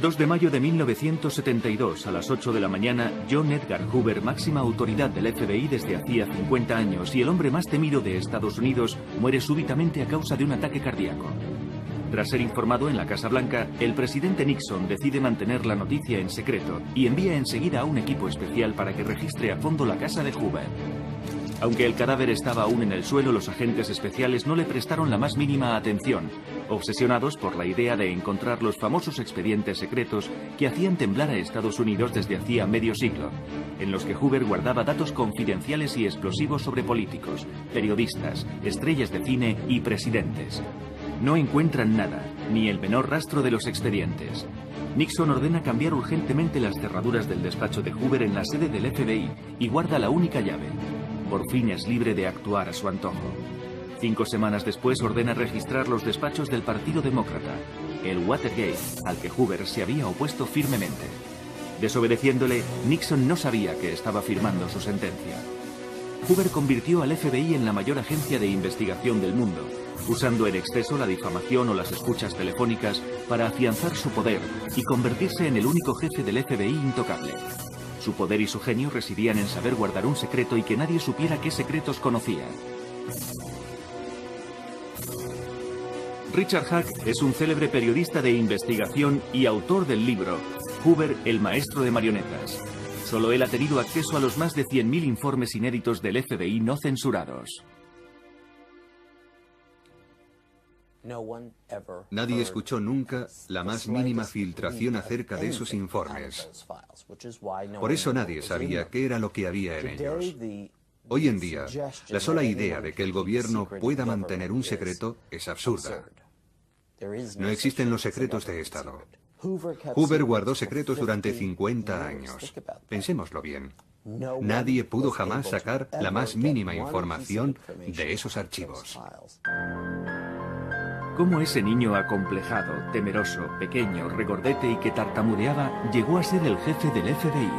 2 de mayo de 1972, a las 8 de la mañana, John Edgar Hoover, máxima autoridad del FBI desde hacía 50 años y el hombre más temido de Estados Unidos, muere súbitamente a causa de un ataque cardíaco. Tras ser informado en la Casa Blanca, el presidente Nixon decide mantener la noticia en secreto y envía enseguida a un equipo especial para que registre a fondo la casa de Hoover. Aunque el cadáver estaba aún en el suelo, los agentes especiales no le prestaron la más mínima atención, obsesionados por la idea de encontrar los famosos expedientes secretos que hacían temblar a Estados Unidos desde hacía medio siglo, en los que Hoover guardaba datos confidenciales y explosivos sobre políticos, periodistas, estrellas de cine y presidentes. No encuentran nada, ni el menor rastro de los expedientes. Nixon ordena cambiar urgentemente las cerraduras del despacho de Hoover en la sede del FBI y guarda la única llave. Por fin es libre de actuar a su antojo. 5 semanas después ordena registrar los despachos del Partido Demócrata, el Watergate, al que Hoover se había opuesto firmemente. Desobedeciéndole, Nixon no sabía que estaba firmando su sentencia. Hoover convirtió al FBI en la mayor agencia de investigación del mundo, usando en exceso la difamación o las escuchas telefónicas para afianzar su poder y convertirse en el único jefe del FBI intocable. Su poder y su genio residían en saber guardar un secreto y que nadie supiera qué secretos conocía. Richard Hack es un célebre periodista de investigación y autor del libro Hoover, el maestro de marionetas. Solo él ha tenido acceso a los más de 100.000 informes inéditos del FBI no censurados. Nadie escuchó nunca la más mínima filtración acerca de esos informes. Por eso nadie sabía qué era lo que había en ellos. Hoy en día, la sola idea de que el gobierno pueda mantener un secreto es absurda. No existen los secretos de Estado. Hoover guardó secretos durante 50 años. Pensémoslo bien. Nadie pudo jamás sacar la más mínima información de esos archivos. Cómo ese niño acomplejado, temeroso, pequeño, regordete y que tartamudeaba llegó a ser el jefe del FBI.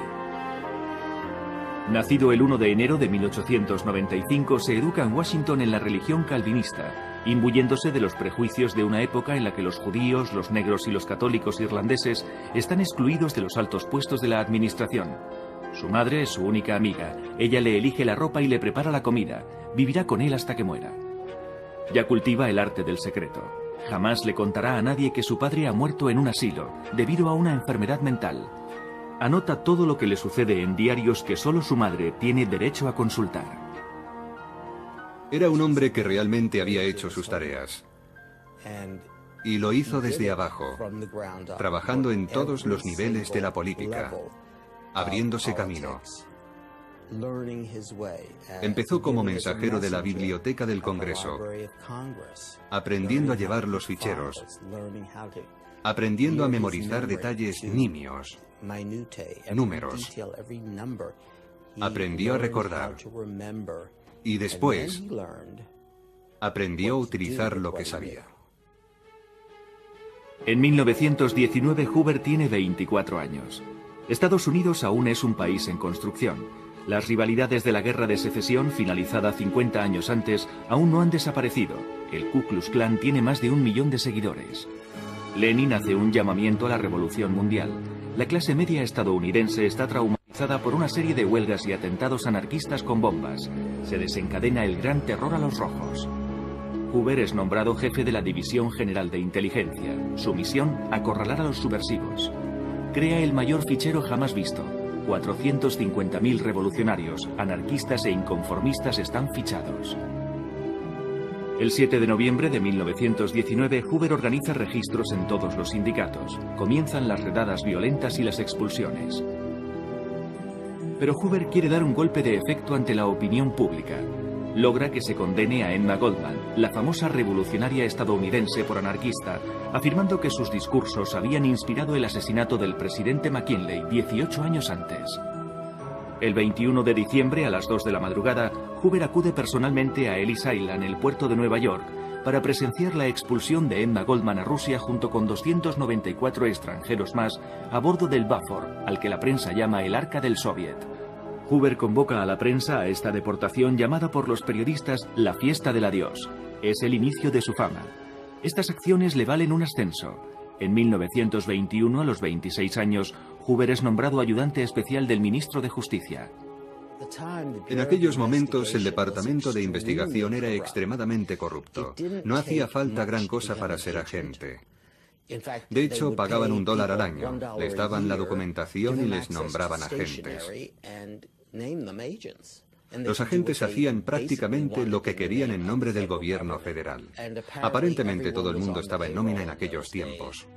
Nacido el 1 de enero de 1895, se educa en Washington en la religión calvinista, imbuyéndose de los prejuicios de una época en la que los judíos, los negros y los católicos irlandeses están excluidos de los altos puestos de la administración. Su madre es su única amiga, ella le elige la ropa y le prepara la comida, vivirá con él hasta que muera. Ya cultiva el arte del secreto. Jamás le contará a nadie que su padre ha muerto en un asilo, debido a una enfermedad mental. Anota todo lo que le sucede en diarios que solo su madre tiene derecho a consultar. Era un hombre que realmente había hecho sus tareas. Y lo hizo desde abajo, trabajando en todos los niveles de la política, abriéndose camino. Empezó como mensajero de la biblioteca del Congreso, aprendiendo a llevar los ficheros, aprendiendo a memorizar detalles nimios, números. Aprendió a recordar. Y después, aprendió a utilizar lo que sabía. En 1919, Hoover tiene 24 años. Estados Unidos aún es un país en construcción. Las rivalidades de la Guerra de Secesión, finalizada 50 años antes, aún no han desaparecido. El Ku Klux Klan tiene más de 1 millón de seguidores. Lenin hace un llamamiento a la revolución mundial. La clase media estadounidense está traumatizada por una serie de huelgas y atentados anarquistas con bombas. Se desencadena el gran terror a los rojos. Hoover es nombrado jefe de la División General de Inteligencia. Su misión, acorralar a los subversivos. Crea el mayor fichero jamás visto. 450.000 revolucionarios, anarquistas e inconformistas están fichados. El 7 de noviembre de 1919, Hoover organiza registros en todos los sindicatos. Comienzan las redadas violentas y las expulsiones. Pero Hoover quiere dar un golpe de efecto ante la opinión pública. Logra que se condene a Emma Goldman, la famosa revolucionaria estadounidense por anarquista, afirmando que sus discursos habían inspirado el asesinato del presidente McKinley 18 años antes. El 21 de diciembre a las 2 de la madrugada, Hoover acude personalmente a Ellis Island, el puerto de Nueva York, para presenciar la expulsión de Emma Goldman a Rusia junto con 294 extranjeros más a bordo del Buford, al que la prensa llama el Arca del Soviet. Hoover convoca a la prensa a esta deportación llamada por los periodistas la fiesta del adiós. Es el inicio de su fama. Estas acciones le valen un ascenso. En 1921, a los 26 años, Hoover es nombrado ayudante especial del ministro de Justicia. En aquellos momentos el departamento de investigación era extremadamente corrupto. No hacía falta gran cosa para ser agente. De hecho, pagaban $1 al año, les daban la documentación y les nombraban agentes. Los agentes hacían prácticamente lo que querían en nombre del gobierno federal. Aparentemente todo el mundo estaba en nómina en aquellos tiempos.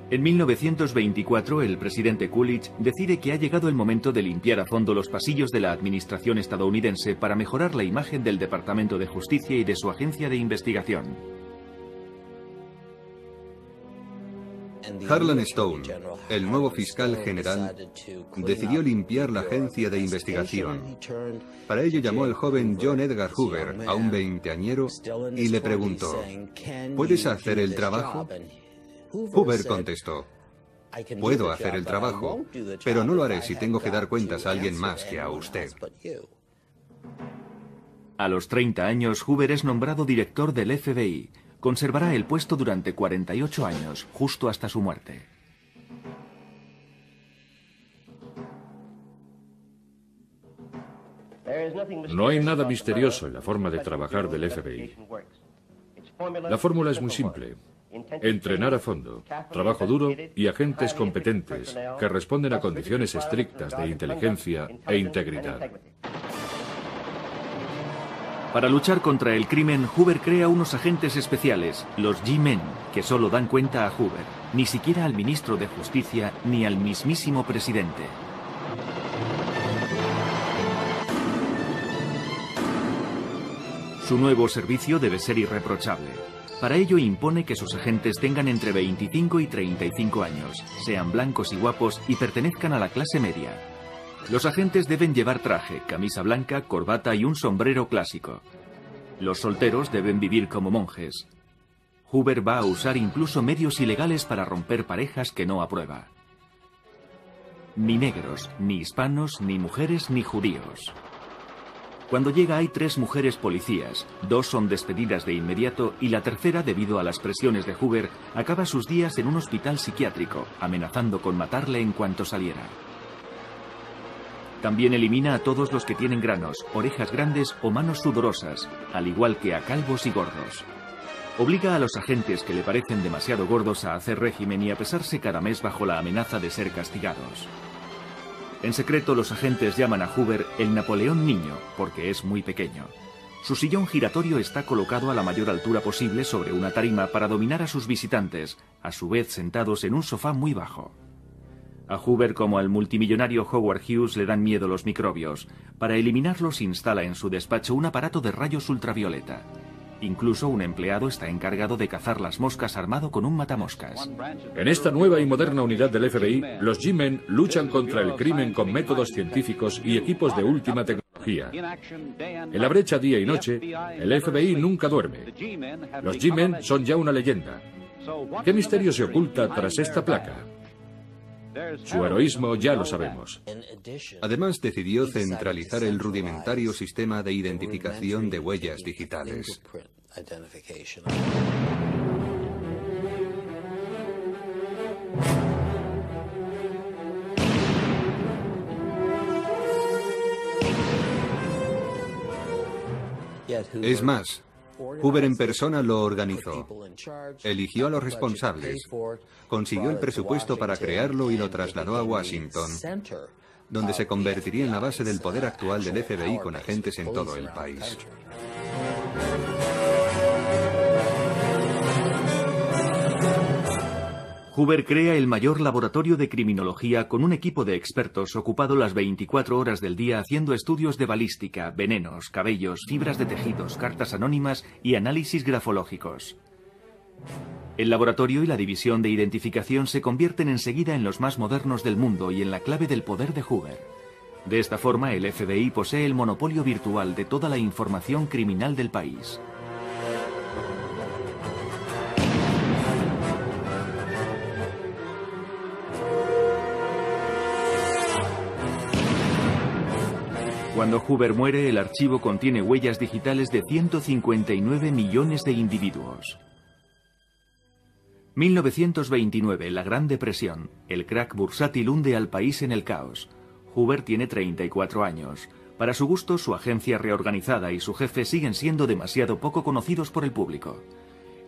En 1924, el presidente Coolidge decide que ha llegado el momento de limpiar a fondo los pasillos de la administración estadounidense para mejorar la imagen del Departamento de Justicia y de su agencia de investigación. Harlan Stone, el nuevo fiscal general, decidió limpiar la agencia de investigación. Para ello llamó al joven John Edgar Hoover, aún veinteañero, y le preguntó: ¿puedes hacer el trabajo? Hoover contestó: puedo hacer el trabajo, pero no lo haré si tengo que dar cuentas a alguien más que a usted. A los 30 años, Hoover es nombrado director del FBI. Conservará el puesto durante 48 años, justo hasta su muerte. No hay nada misterioso en la forma de trabajar del FBI. La fórmula es muy simple. Entrenar a fondo, trabajo duro y agentes competentes que responden a condiciones estrictas de inteligencia e integridad. Para luchar contra el crimen, Hoover crea unos agentes especiales, los G-Men, que solo dan cuenta a Hoover, ni siquiera al ministro de Justicia ni al mismísimo presidente. Su nuevo servicio debe ser irreprochable. Para ello impone que sus agentes tengan entre 25 y 35 años, sean blancos y guapos y pertenezcan a la clase media. Los agentes deben llevar traje, camisa blanca, corbata y un sombrero clásico. Los solteros deben vivir como monjes. Hoover va a usar incluso medios ilegales para romper parejas que no aprueba. Ni negros, ni hispanos, ni mujeres, ni judíos. Cuando llega hay 3 mujeres policías, 2 son despedidas de inmediato y la tercera, debido a las presiones de Hoover, acaba sus días en un hospital psiquiátrico, amenazando con matarle en cuanto saliera. También elimina a todos los que tienen granos, orejas grandes o manos sudorosas, al igual que a calvos y gordos. Obliga a los agentes que le parecen demasiado gordos a hacer régimen y a pesarse cada mes bajo la amenaza de ser castigados. En secreto, los agentes llaman a Hoover el Napoleón niño, porque es muy pequeño. Su sillón giratorio está colocado a la mayor altura posible sobre una tarima para dominar a sus visitantes, a su vez sentados en un sofá muy bajo. A Hoover, como al multimillonario Howard Hughes, le dan miedo los microbios. Para eliminarlos instala en su despacho un aparato de rayos ultravioleta. Incluso un empleado está encargado de cazar las moscas armado con un matamoscas. En esta nueva y moderna unidad del FBI, los G-Men luchan contra el crimen con métodos científicos y equipos de última tecnología. En la brecha día y noche, el FBI nunca duerme. Los G-Men son ya una leyenda. ¿Qué misterio se oculta tras esta placa? Su heroísmo ya lo sabemos. Además, decidió centralizar el rudimentario sistema de identificación de huellas digitales. Es más, Hoover en persona lo organizó. Eligió a los responsables, consiguió el presupuesto para crearlo y lo trasladó a Washington, donde se convertiría en la base del poder actual del FBI con agentes en todo el país. Hoover crea el mayor laboratorio de criminología con un equipo de expertos ocupado las 24 horas del día haciendo estudios de balística, venenos, cabellos, fibras de tejidos, cartas anónimas y análisis grafológicos. El laboratorio y la división de identificación se convierten enseguida en los más modernos del mundo y en la clave del poder de Hoover. De esta forma, el FBI posee el monopolio virtual de toda la información criminal del país. Cuando Hoover muere, el archivo contiene huellas digitales de 159 millones de individuos. 1929, la Gran Depresión. El crack bursátil hunde al país en el caos. Hoover tiene 34 años. Para su gusto, su agencia reorganizada y su jefe siguen siendo demasiado poco conocidos por el público.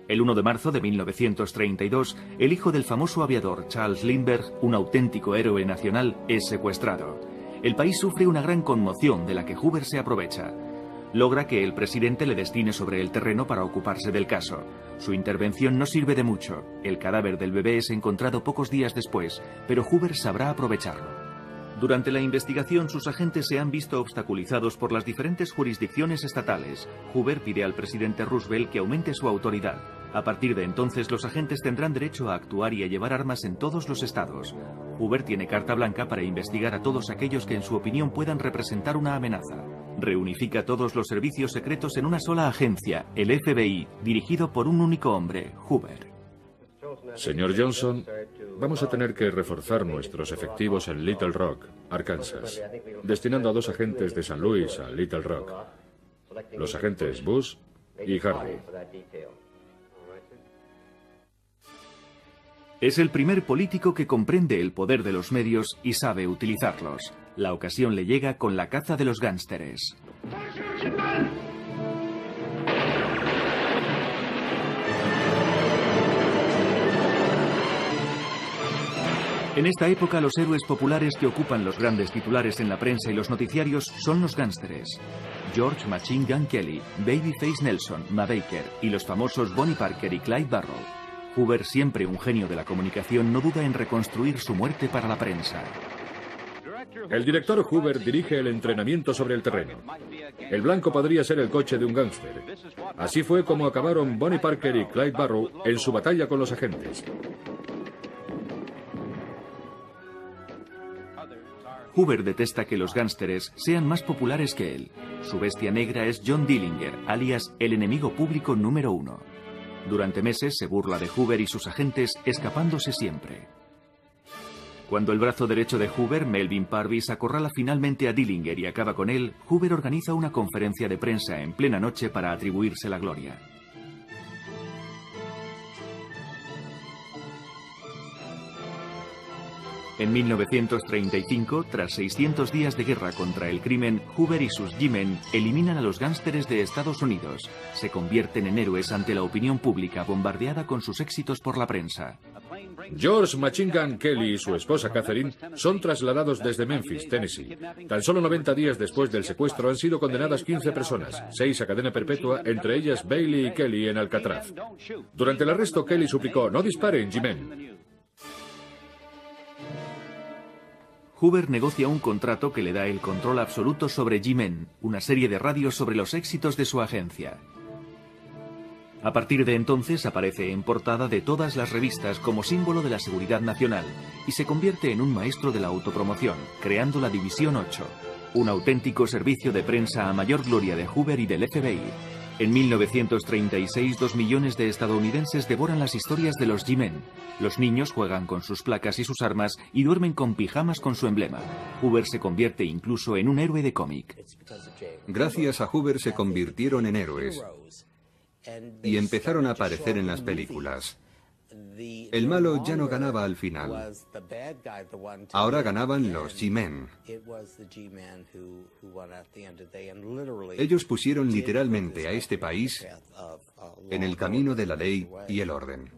El 1 de marzo de 1932, el hijo del famoso aviador Charles Lindbergh, un auténtico héroe nacional, es secuestrado. El país sufre una gran conmoción de la que Hoover se aprovecha. Logra que el presidente le destine sobre el terreno para ocuparse del caso. Su intervención no sirve de mucho. El cadáver del bebé es encontrado pocos días después, pero Hoover sabrá aprovecharlo. Durante la investigación, sus agentes se han visto obstaculizados por las diferentes jurisdicciones estatales. Hoover pide al presidente Roosevelt que aumente su autoridad. A partir de entonces, los agentes tendrán derecho a actuar y a llevar armas en todos los estados. Hoover tiene carta blanca para investigar a todos aquellos que en su opinión puedan representar una amenaza. Reunifica todos los servicios secretos en una sola agencia, el FBI, dirigido por un único hombre, Hoover. Señor Johnson, vamos a tener que reforzar nuestros efectivos en Little Rock, Arkansas, destinando a 2 agentes de San Luis a Little Rock, los agentes Bush y Harvey. Es el primer político que comprende el poder de los medios y sabe utilizarlos. La ocasión le llega con la caza de los gánsteres. En esta época, los héroes populares que ocupan los grandes titulares en la prensa y los noticiarios son los gánsteres. George Machine Gun Kelly, Babyface Nelson, Ma Baker y los famosos Bonnie Parker y Clyde Barrow. Hoover, siempre un genio de la comunicación, no duda en reconstruir su muerte para la prensa. El director Hoover dirige el entrenamiento sobre el terreno. El blanco podría ser el coche de un gángster. Así fue como acabaron Bonnie Parker y Clyde Barrow en su batalla con los agentes. Hoover detesta que los gánsteres sean más populares que él. Su bestia negra es John Dillinger, alias el enemigo público número 1. Durante meses se burla de Hoover y sus agentes, escapándose siempre. Cuando el brazo derecho de Hoover, Melvin Parvis, acorrala finalmente a Dillinger y acaba con él, Hoover organiza una conferencia de prensa en plena noche para atribuirse la gloria. En 1935, tras 600 días de guerra contra el crimen, Hoover y sus G-Men eliminan a los gánsteres de Estados Unidos. Se convierten en héroes ante la opinión pública bombardeada con sus éxitos por la prensa. George Machine Gun Kelly y su esposa Catherine son trasladados desde Memphis, Tennessee. Tan solo 90 días después del secuestro han sido condenadas 15 personas, 6 a cadena perpetua, entre ellas Bailey y Kelly en Alcatraz. Durante el arresto, Kelly suplicó: "No disparen, G-Men". Hoover negocia un contrato que le da el control absoluto sobre G-Men, una serie de radios sobre los éxitos de su agencia. A partir de entonces aparece en portada de todas las revistas como símbolo de la seguridad nacional y se convierte en un maestro de la autopromoción, creando la División 8, un auténtico servicio de prensa a mayor gloria de Hoover y del FBI. En 1936, 2 millones de estadounidenses devoran las historias de los G-Men. Los niños juegan con sus placas y sus armas y duermen con pijamas con su emblema. Hoover se convierte incluso en un héroe de cómic. Gracias a Hoover se convirtieron en héroes y empezaron a aparecer en las películas. El malo ya no ganaba al final. Ahora ganaban los G-Men. Ellos pusieron literalmente a este país en el camino de la ley y el orden.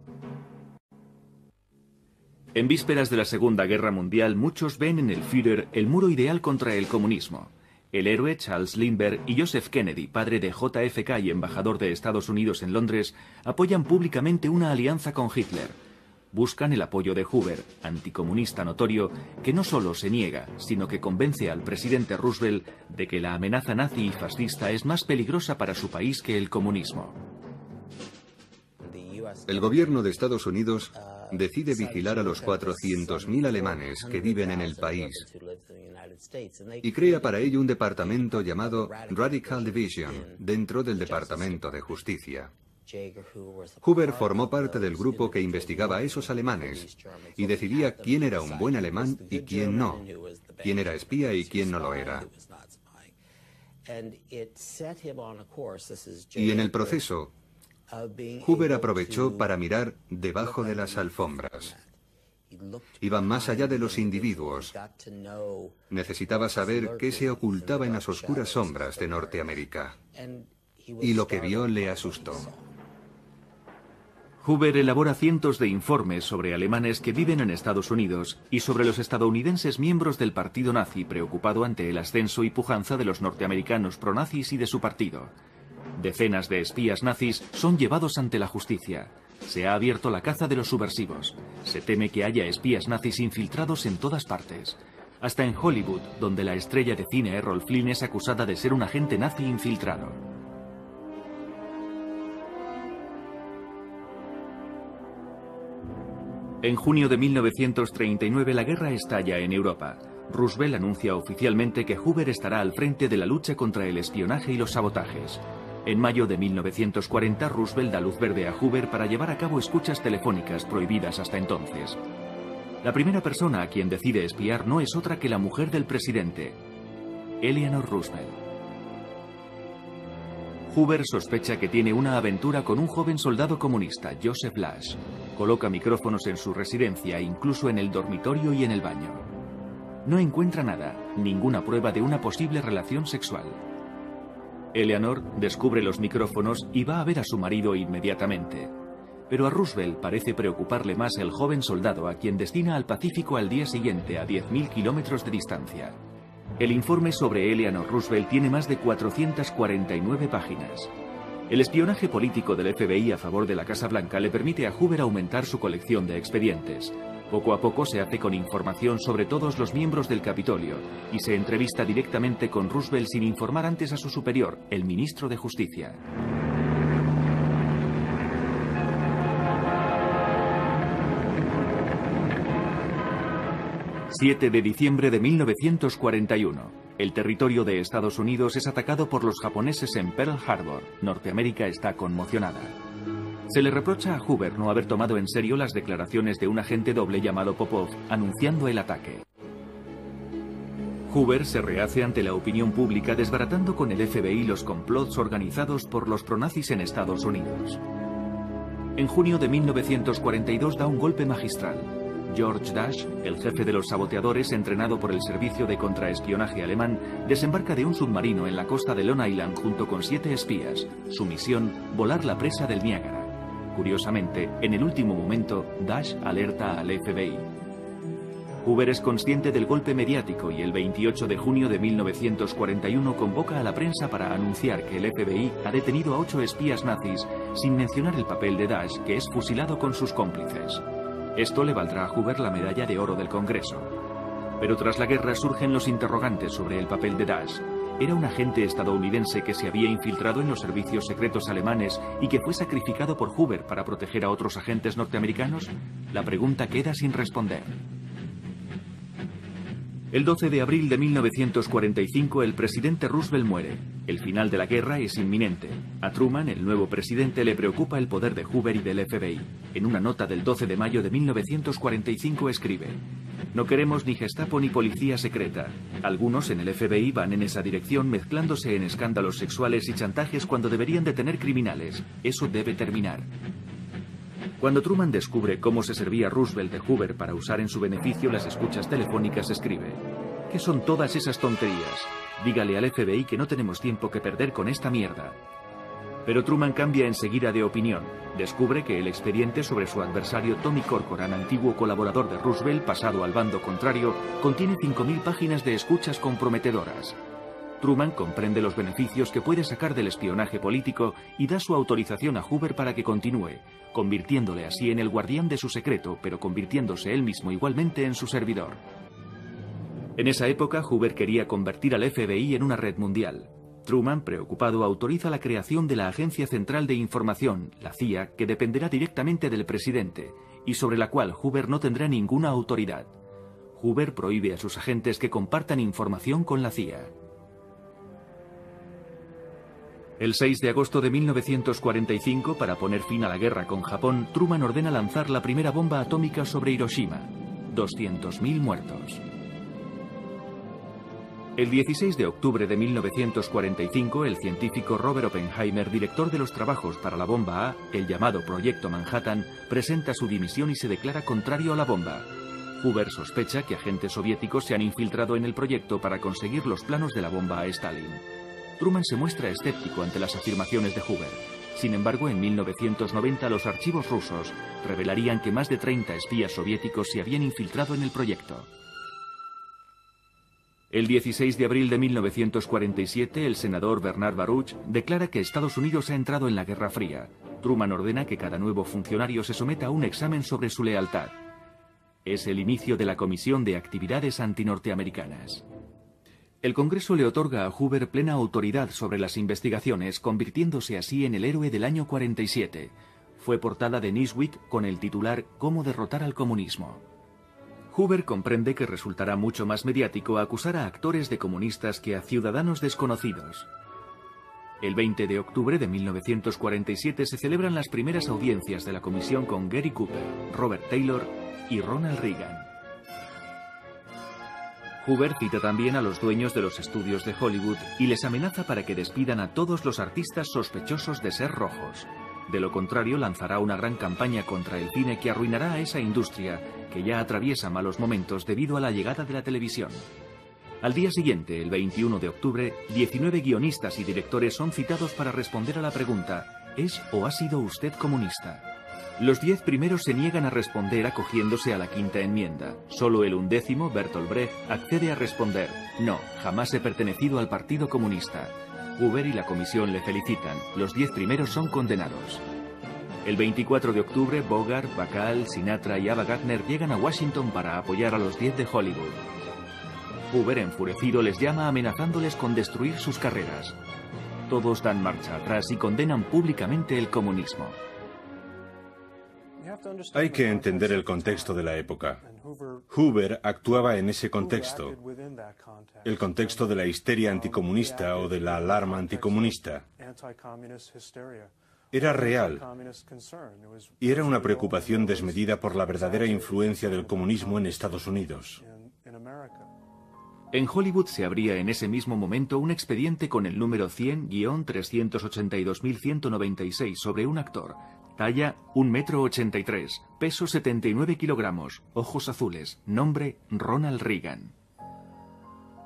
En vísperas de la Segunda Guerra Mundial, muchos ven en el Führer el muro ideal contra el comunismo. El héroe Charles Lindbergh y Joseph Kennedy, padre de JFK y embajador de Estados Unidos en Londres, apoyan públicamente una alianza con Hitler. Buscan el apoyo de Hoover, anticomunista notorio, que no solo se niega, sino que convence al presidente Roosevelt de que la amenaza nazi y fascista es más peligrosa para su país que el comunismo. El gobierno de Estados Unidos decide vigilar a los 400.000 alemanes que viven en el país y crea para ello un departamento llamado Radical Division dentro del Departamento de Justicia. Hoover formó parte del grupo que investigaba a esos alemanes y decidía quién era un buen alemán y quién no, quién era espía y quién no lo era. Y en el proceso, Hoover aprovechó para mirar debajo de las alfombras. Iba más allá de los individuos. Necesitaba saber qué se ocultaba en las oscuras sombras de Norteamérica. Y lo que vio le asustó. Hoover elabora cientos de informes sobre alemanes que viven en Estados Unidos y sobre los estadounidenses miembros del partido nazi, preocupado ante el ascenso y pujanza de los norteamericanos pronazis y de su partido. Decenas de espías nazis son llevados ante la justicia. Se ha abierto la caza de los subversivos. Se teme que haya espías nazis infiltrados en todas partes. Hasta en Hollywood, donde la estrella de cine Errol Flynn es acusada de ser un agente nazi infiltrado. En junio de 1939 la guerra estalla en Europa. Roosevelt anuncia oficialmente que Hoover estará al frente de la lucha contra el espionaje y los sabotajes. En mayo de 1940 Roosevelt da luz verde a Hoover para llevar a cabo escuchas telefónicas prohibidas hasta entonces. La primera persona a quien decide espiar no es otra que la mujer del presidente, Eleanor Roosevelt. Hoover sospecha que tiene una aventura con un joven soldado comunista, Joseph Lash. Coloca micrófonos en su residencia, incluso en el dormitorio y en el baño. No encuentra nada, ninguna prueba de una posible relación sexual. Eleanor descubre los micrófonos y va a ver a su marido inmediatamente. Pero a Roosevelt parece preocuparle más el joven soldado a quien destina al Pacífico al día siguiente a 10.000 kilómetros de distancia. El informe sobre Eleanor Roosevelt tiene más de 449 páginas. El espionaje político del FBI a favor de la Casa Blanca le permite a Hoover aumentar su colección de expedientes. Poco a poco se hace con información sobre todos los miembros del Capitolio y se entrevista directamente con Roosevelt sin informar antes a su superior, el ministro de Justicia. ...7 de diciembre de 1941... El territorio de Estados Unidos es atacado por los japoneses en Pearl Harbor. Norteamérica está conmocionada. Se le reprocha a Hoover no haber tomado en serio las declaraciones de un agente doble llamado Popov, anunciando el ataque. Hoover se rehace ante la opinión pública desbaratando con el FBI los complots organizados por los pronazis en Estados Unidos. En junio de 1942 da un golpe magistral. George Dash, el jefe de los saboteadores entrenado por el servicio de contraespionaje alemán, desembarca de un submarino en la costa de Long Island junto con 7 espías. Su misión, volar la presa del Niágara. Curiosamente, en el último momento, Dash alerta al FBI. Hoover es consciente del golpe mediático y el 28 de junio de 1941 convoca a la prensa para anunciar que el FBI ha detenido a 8 espías nazis sin mencionar el papel de Dash, que es fusilado con sus cómplices. Esto le valdrá a Hoover la medalla de oro del Congreso. Pero tras la guerra surgen los interrogantes sobre el papel de Dash. ¿Era un agente estadounidense que se había infiltrado en los servicios secretos alemanes y que fue sacrificado por Hoover para proteger a otros agentes norteamericanos? La pregunta queda sin responder. El 12 de abril de 1945 el presidente Roosevelt muere. El final de la guerra es inminente. A Truman, el nuevo presidente, le preocupa el poder de Hoover y del FBI. En una nota del 12 de mayo de 1945 escribe: "No queremos ni Gestapo ni policía secreta. Algunos en el FBI van en esa dirección mezclándose en escándalos sexuales y chantajes cuando deberían detener criminales. Eso debe terminar". Cuando Truman descubre cómo se servía Roosevelt de Hoover para usar en su beneficio las escuchas telefónicas, escribe: ¿Qué son todas esas tonterías? Dígale al FBI que no tenemos tiempo que perder con esta mierda. Pero Truman cambia enseguida de opinión. Descubre que el expediente sobre su adversario Tommy Corcoran, antiguo colaborador de Roosevelt pasado al bando contrario, contiene 5.000 páginas de escuchas comprometedoras. Truman comprende los beneficios que puede sacar del espionaje político y da su autorización a Hoover para que continúe, convirtiéndole así en el guardián de su secreto, pero convirtiéndose él mismo igualmente en su servidor. En esa época, Hoover quería convertir al FBI en una red mundial. Truman, preocupado, autoriza la creación de la Agencia Central de Información, la CIA, que dependerá directamente del presidente, y sobre la cual Hoover no tendrá ninguna autoridad. Hoover prohíbe a sus agentes que compartan información con la CIA. El 6 de agosto de 1945, para poner fin a la guerra con Japón, Truman ordena lanzar la primera bomba atómica sobre Hiroshima. 200.000 muertos. El 16 de octubre de 1945, el científico Robert Oppenheimer, director de los trabajos para la bomba A, el llamado Proyecto Manhattan, presenta su dimisión y se declara contrario a la bomba. Hoover sospecha que agentes soviéticos se han infiltrado en el proyecto para conseguir los planos de la bomba a Stalin. Truman se muestra escéptico ante las afirmaciones de Hoover. Sin embargo, en 1990 los archivos rusos revelarían que más de 30 espías soviéticos se habían infiltrado en el proyecto. El 16 de abril de 1947, el senador Bernard Baruch declara que Estados Unidos ha entrado en la Guerra Fría. Truman ordena que cada nuevo funcionario se someta a un examen sobre su lealtad. Es el inicio de la Comisión de Actividades Antinorteamericanas. El Congreso le otorga a Hoover plena autoridad sobre las investigaciones, convirtiéndose así en el héroe del año 47. Fue portada de Newsweek con el titular «Cómo derrotar al comunismo». Hoover comprende que resultará mucho más mediático acusar a actores de comunistas que a ciudadanos desconocidos. El 20 de octubre de 1947 se celebran las primeras audiencias de la comisión con Gary Cooper, Robert Taylor y Ronald Reagan. Hoover cita también a los dueños de los estudios de Hollywood y les amenaza para que despidan a todos los artistas sospechosos de ser rojos. De lo contrario, lanzará una gran campaña contra el cine que arruinará a esa industria, que ya atraviesa malos momentos debido a la llegada de la televisión. Al día siguiente, el 21 de octubre, 19 guionistas y directores son citados para responder a la pregunta ¿es o ha sido usted comunista? Los 10 primeros se niegan a responder acogiéndose a la quinta enmienda. Solo el 11º, Bertolt Brecht, accede a responder no, jamás he pertenecido al Partido Comunista. Hoover y la comisión le felicitan. Los 10 primeros son condenados. El 24 de octubre, Bogart, Bacall, Sinatra y Ava Gardner llegan a Washington para apoyar a los 10 de Hollywood. Hoover, enfurecido, les llama amenazándoles con destruir sus carreras. Todos dan marcha atrás y condenan públicamente el comunismo. Hay que entender el contexto de la época. Hoover actuaba en ese contexto, el contexto de la histeria anticomunista o de la alarma anticomunista. Era real y era una preocupación desmedida por la verdadera influencia del comunismo en Estados Unidos. En Hollywood se abría en ese mismo momento un expediente con el número 100-382.196 sobre un actor. Talla 1,83 m, peso 79 kilogramos, ojos azules, nombre Ronald Reagan.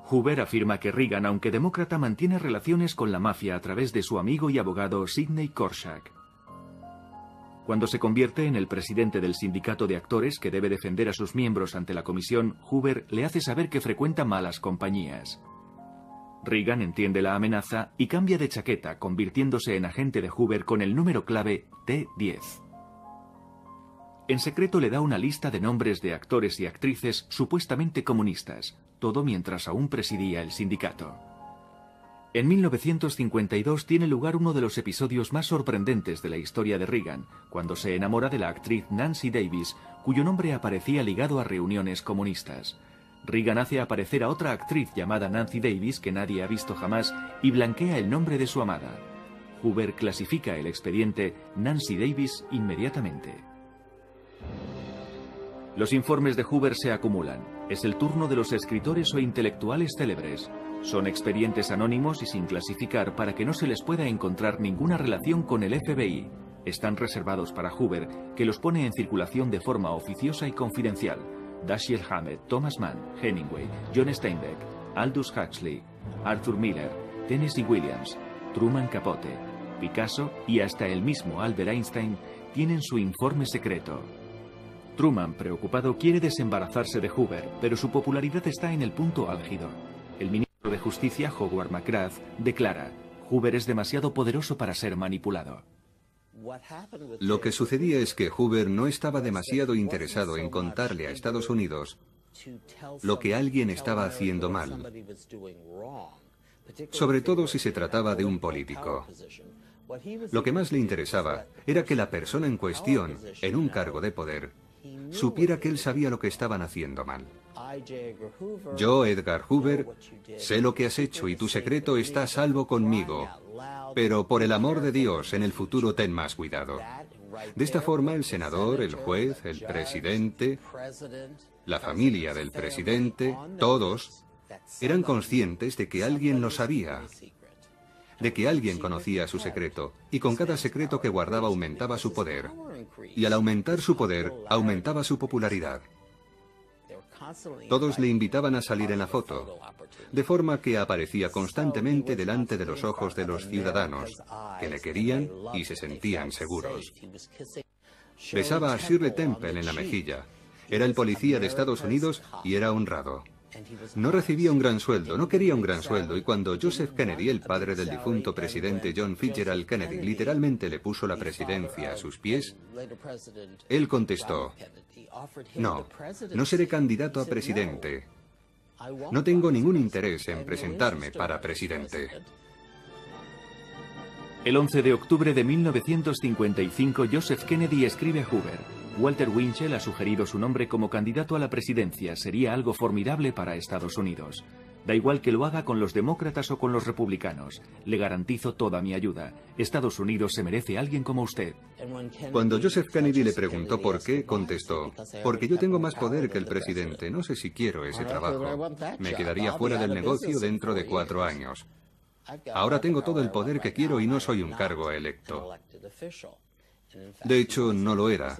Hoover afirma que Reagan, aunque demócrata, mantiene relaciones con la mafia a través de su amigo y abogado Sidney Korshak. Cuando se convierte en el presidente del sindicato de actores que debe defender a sus miembros ante la comisión, Hoover le hace saber que frecuenta malas compañías. Reagan entiende la amenaza y cambia de chaqueta, convirtiéndose en agente de Hoover con el número clave T10. En secreto le da una lista de nombres de actores y actrices supuestamente comunistas, todo mientras aún presidía el sindicato. En 1952 tiene lugar uno de los episodios más sorprendentes de la historia de Reagan, cuando se enamora de la actriz Nancy Davis, cuyo nombre aparecía ligado a reuniones comunistas. Reagan hace aparecer a otra actriz llamada Nancy Davis que nadie ha visto jamás y blanquea el nombre de su amada. Hoover clasifica el expediente Nancy Davis inmediatamente. Los informes de Hoover se acumulan. Es el turno de los escritores o intelectuales célebres. Son expedientes anónimos y sin clasificar para que no se les pueda encontrar ninguna relación con el FBI. Están reservados para Hoover, que los pone en circulación de forma oficiosa y confidencial. Dashiell Hammett, Thomas Mann, Hemingway, John Steinbeck, Aldous Huxley, Arthur Miller, Tennessee Williams, Truman Capote, Picasso y hasta el mismo Albert Einstein tienen su informe secreto. Truman, preocupado, quiere desembarazarse de Hoover, pero su popularidad está en el punto álgido. El ministro de Justicia, Howard McGrath, declara: Hoover es demasiado poderoso para ser manipulado. Lo que sucedía es que Hoover no estaba demasiado interesado en contarle a Estados Unidos lo que alguien estaba haciendo mal, sobre todo si se trataba de un político. Lo que más le interesaba era que la persona en cuestión, en un cargo de poder, supiera que él sabía lo que estaban haciendo mal. Yo, Edgar Hoover, sé lo que has hecho y tu secreto está a salvo conmigo, pero por el amor de Dios, en el futuro ten más cuidado. De esta forma, el senador, el juez, el presidente, la familia del presidente, todos Eran conscientes de que alguien lo sabía, de que alguien conocía su secreto, y con cada secreto que guardaba aumentaba su poder. Y al aumentar su poder, aumentaba su popularidad. Todos le invitaban a salir en la foto, de forma que aparecía constantemente delante de los ojos de los ciudadanos, que le querían y se sentían seguros. Besaba a Shirley Temple en la mejilla. Era el policía de Estados Unidos y era honrado. No recibía un gran sueldo, no quería un gran sueldo, y cuando Joseph Kennedy, el padre del difunto presidente John Fitzgerald Kennedy, literalmente le puso la presidencia a sus pies, él contestó: no, no seré candidato a presidente. No tengo ningún interés en presentarme para presidente. El 11 de octubre de 1955, Joseph Kennedy escribe a Hoover: Walter Winchell ha sugerido su nombre como candidato a la presidencia. Sería algo formidable para Estados Unidos. Da igual que lo haga con los demócratas o con los republicanos. Le garantizo toda mi ayuda. Estados Unidos se merece a alguien como usted. Cuando Joseph Kennedy le preguntó por qué, contestó: porque yo tengo más poder que el presidente. No sé si quiero ese trabajo. Me quedaría fuera del negocio dentro de 4 años. Ahora tengo todo el poder que quiero y no soy un cargo electo. De hecho, no lo era.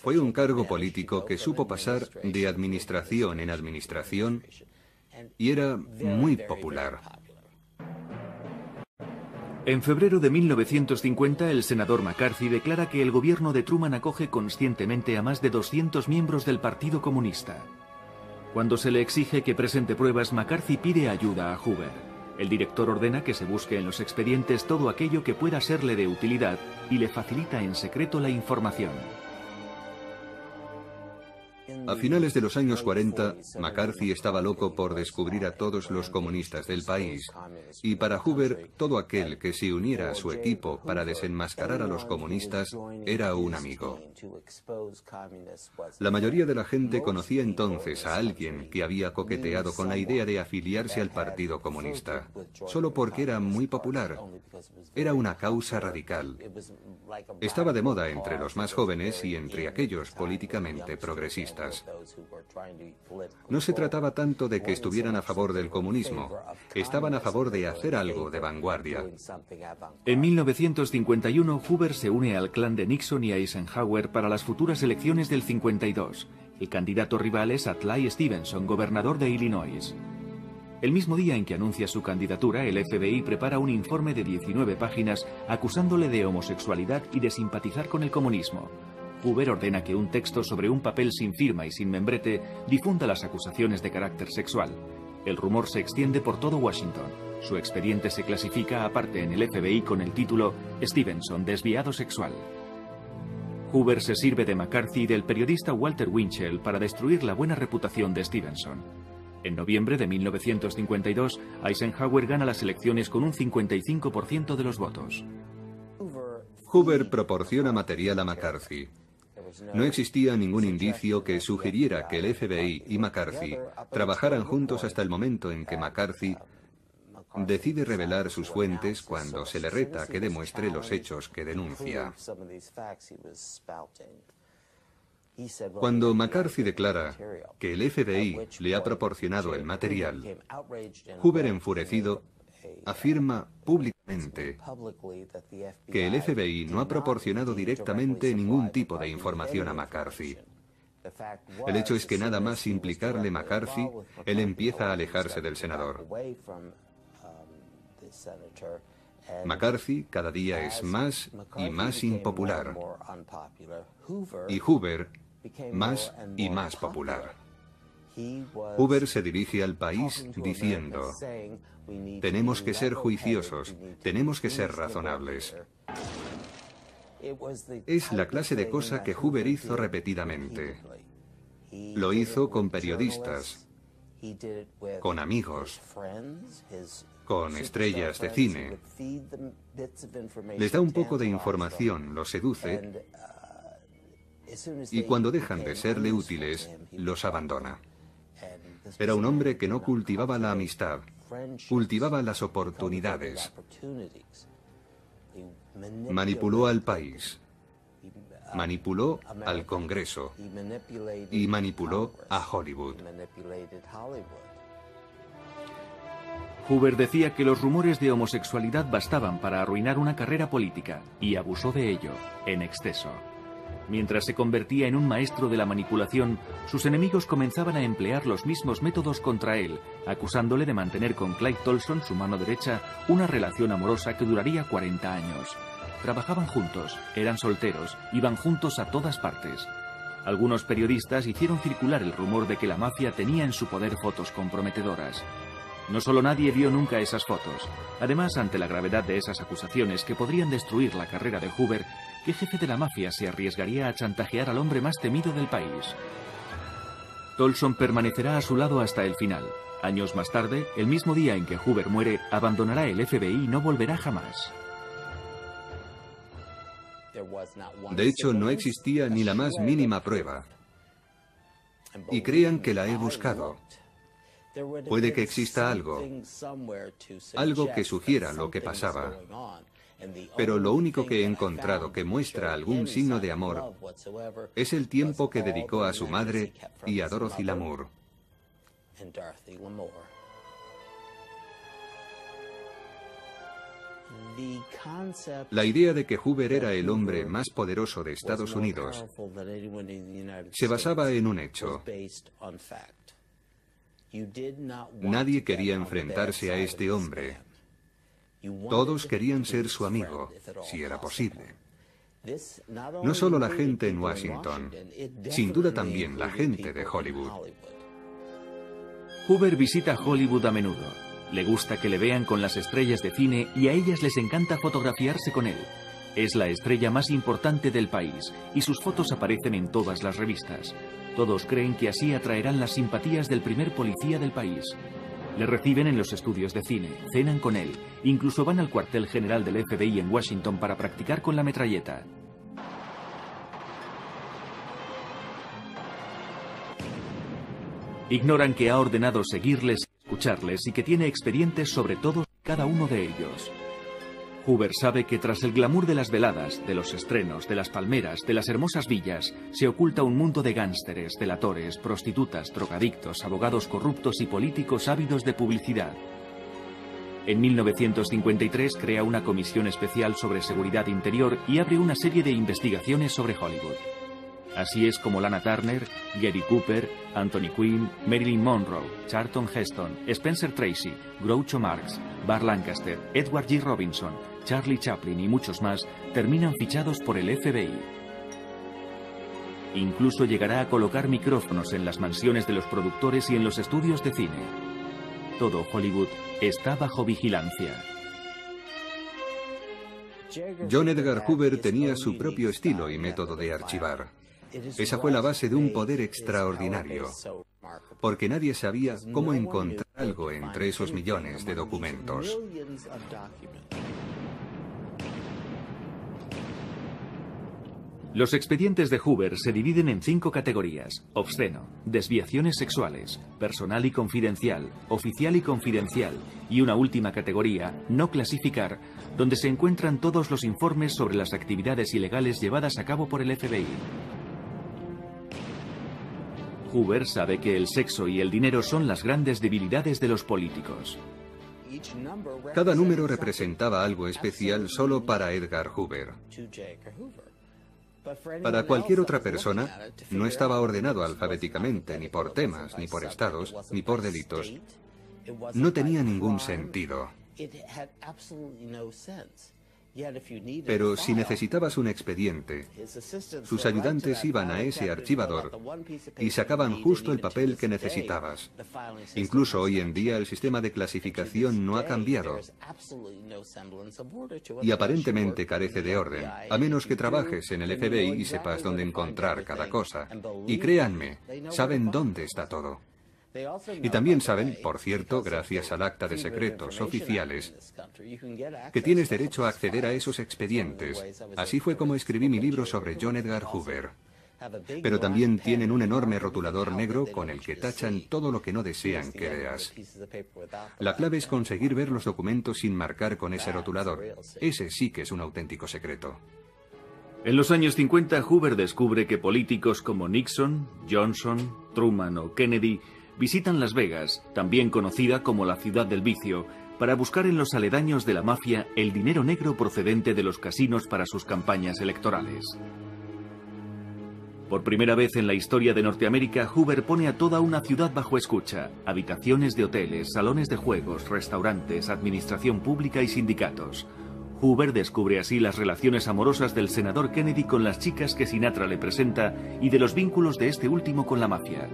Fue un cargo político que supo pasar de administración en administración y era muy popular. En febrero de 1950, el senador McCarthy declara que el gobierno de Truman acoge conscientemente a más de 200 miembros del Partido Comunista. Cuando se le exige que presente pruebas, McCarthy pide ayuda a Hoover. El director ordena que se busque en los expedientes todo aquello que pueda serle de utilidad y le facilita en secreto la información. A finales de los años 40, McCarthy estaba loco por descubrir a todos los comunistas del país, y para Hoover, todo aquel que se uniera a su equipo para desenmascarar a los comunistas era un amigo. La mayoría de la gente conocía entonces a alguien que había coqueteado con la idea de afiliarse al Partido Comunista, solo porque era muy popular. Era una causa radical. Estaba de moda entre los más jóvenes y entre aquellos políticamente progresistas. No se trataba tanto de que estuvieran a favor del comunismo, estaban a favor de hacer algo de vanguardia. En 1951, Hoover se une al clan de Nixon y Eisenhower para las futuras elecciones del 52. El candidato rival es Adlai Stevenson, gobernador de Illinois. El mismo día en que anuncia su candidatura, el FBI prepara un informe de 19 páginas acusándole de homosexualidad y de simpatizar con el comunismo. Hoover ordena que un texto sobre un papel sin firma y sin membrete difunda las acusaciones de carácter sexual. El rumor se extiende por todo Washington. Su expediente se clasifica aparte en el FBI con el título Stevenson, desviado sexual. Hoover se sirve de McCarthy y del periodista Walter Winchell para destruir la buena reputación de Stevenson. En noviembre de 1952, Eisenhower gana las elecciones con un 55% de los votos. Hoover proporciona material a McCarthy. No existía ningún indicio que sugiriera que el FBI y McCarthy trabajaran juntos hasta el momento en que McCarthy decide revelar sus fuentes cuando se le reta a que demuestre los hechos que denuncia. Cuando McCarthy declara que el FBI le ha proporcionado el material, Hoover, enfurecido, afirma públicamente que el FBI no ha proporcionado directamente ningún tipo de información a McCarthy. El hecho es que nada más implicarle McCarthy, él empieza a alejarse del senador. McCarthy cada día es más y más impopular, y Hoover más y más popular. Hoover se dirige al país diciendo: tenemos que ser juiciosos, tenemos que ser razonables. Es la clase de cosa que Hoover hizo repetidamente. Lo hizo con periodistas, con amigos, con estrellas de cine. Les da un poco de información, los seduce, y cuando dejan de serle útiles, los abandona. Era un hombre que no cultivaba la amistad, cultivaba las oportunidades. Manipuló al país, manipuló al Congreso y manipuló a Hollywood. Hoover decía que los rumores de homosexualidad bastaban para arruinar una carrera política, y abusó de ello, en exceso. Mientras se convertía en un maestro de la manipulación, sus enemigos comenzaban a emplear los mismos métodos contra él, acusándole de mantener con Clyde Tolson, su mano derecha, una relación amorosa que duraría 40 años. Trabajaban juntos, eran solteros, iban juntos a todas partes. Algunos periodistas hicieron circular el rumor de que la mafia tenía en su poder fotos comprometedoras. No solo nadie vio nunca esas fotos. Además, ante la gravedad de esas acusaciones que podrían destruir la carrera de Hoover, ¿qué jefe de la mafia se arriesgaría a chantajear al hombre más temido del país? Tolson permanecerá a su lado hasta el final. Años más tarde, el mismo día en que Hoover muere, abandonará el FBI y no volverá jamás. De hecho, no existía ni la más mínima prueba. Y crean que la he buscado. Puede que exista algo que sugiera lo que pasaba. Pero lo único que he encontrado que muestra algún signo de amor es el tiempo que dedicó a su madre y a Dorothy Lamour. La idea de que Hoover era el hombre más poderoso de Estados Unidos se basaba en un hecho. Nadie quería enfrentarse a este hombre. Todos querían ser su amigo, si era posible. No solo la gente en Washington, sin duda también la gente de Hollywood. Hoover visita Hollywood a menudo. Le gusta que le vean con las estrellas de cine y a ellas les encanta fotografiarse con él. Es la estrella más importante del país y sus fotos aparecen en todas las revistas. Todos creen que así atraerán las simpatías del primer policía del país. Le reciben en los estudios de cine, cenan con él, incluso van al cuartel general del FBI en Washington para practicar con la metralleta. Ignoran que ha ordenado seguirles y escucharles y que tiene expedientes sobre todos y cada uno de ellos. Hoover sabe que tras el glamour de las veladas, de los estrenos, de las palmeras, de las hermosas villas, se oculta un mundo de gánsteres, delatores, prostitutas, drogadictos, abogados corruptos y políticos ávidos de publicidad. En 1953 crea una comisión especial sobre seguridad interior y abre una serie de investigaciones sobre Hollywood. Así es como Lana Turner, Gary Cooper, Anthony Quinn, Marilyn Monroe, Charlton Heston, Spencer Tracy, Groucho Marx, Burt Lancaster, Edward G. Robinson, Charlie Chaplin y muchos más terminan fichados por el FBI. Incluso llegará a colocar micrófonos en las mansiones de los productores y en los estudios de cine. Todo Hollywood está bajo vigilancia. John Edgar Hoover tenía su propio estilo y método de archivar. Esa fue la base de un poder extraordinario, porque nadie sabía cómo encontrar algo entre esos millones de documentos. Los expedientes de Hoover se dividen en 5 categorías: obsceno, desviaciones sexuales, personal y confidencial, oficial y confidencial, y una última categoría, no clasificar, donde se encuentran todos los informes sobre las actividades ilegales llevadas a cabo por el FBI. Hoover sabe que el sexo y el dinero son las grandes debilidades de los políticos. Cada número representaba algo especial solo para Edgar Hoover. Para cualquier otra persona, no estaba ordenado alfabéticamente, ni por temas, ni por estados, ni por delitos. No tenía ningún sentido. Pero si necesitabas un expediente, sus ayudantes iban a ese archivador y sacaban justo el papel que necesitabas. Incluso hoy en día el sistema de clasificación no ha cambiado y aparentemente carece de orden, a menos que trabajes en el FBI y sepas dónde encontrar cada cosa. Y créanme, saben dónde está todo. Y también saben, por cierto, gracias al acta de secretos oficiales, que tienes derecho a acceder a esos expedientes. Así fue como escribí mi libro sobre John Edgar Hoover. Pero también tienen un enorme rotulador negro con el que tachan todo lo que no desean que veas. La clave es conseguir ver los documentos sin marcar con ese rotulador. Ese sí que es un auténtico secreto. En los años 50, Hoover descubre que políticos como Nixon, Johnson, Truman o Kennedy visitan Las Vegas, también conocida como la ciudad del vicio, para buscar en los aledaños de la mafia el dinero negro procedente de los casinos para sus campañas electorales. Por primera vez en la historia de Norteamérica, Hoover pone a toda una ciudad bajo escucha: habitaciones de hoteles, salones de juegos, restaurantes, administración pública y sindicatos. Hoover descubre así las relaciones amorosas del senador Kennedy con las chicas que Sinatra le presenta y de los vínculos de este último con la mafia.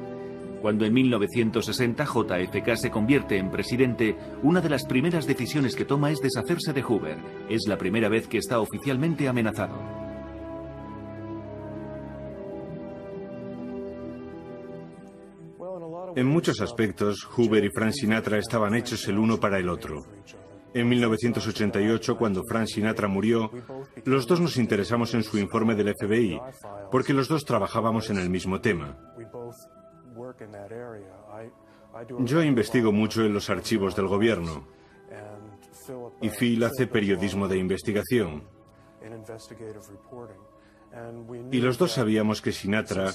Cuando en 1960 JFK se convierte en presidente, una de las primeras decisiones que toma es deshacerse de Hoover. Es la primera vez que está oficialmente amenazado. En muchos aspectos, Hoover y Frank Sinatra estaban hechos el uno para el otro. En 1988, cuando Frank Sinatra murió, los dos nos interesamos en su informe del FBI, porque los dos trabajábamos en el mismo tema. Yo investigo mucho en los archivos del gobierno, y Phil hace periodismo de investigación. Y los dos sabíamos que Sinatra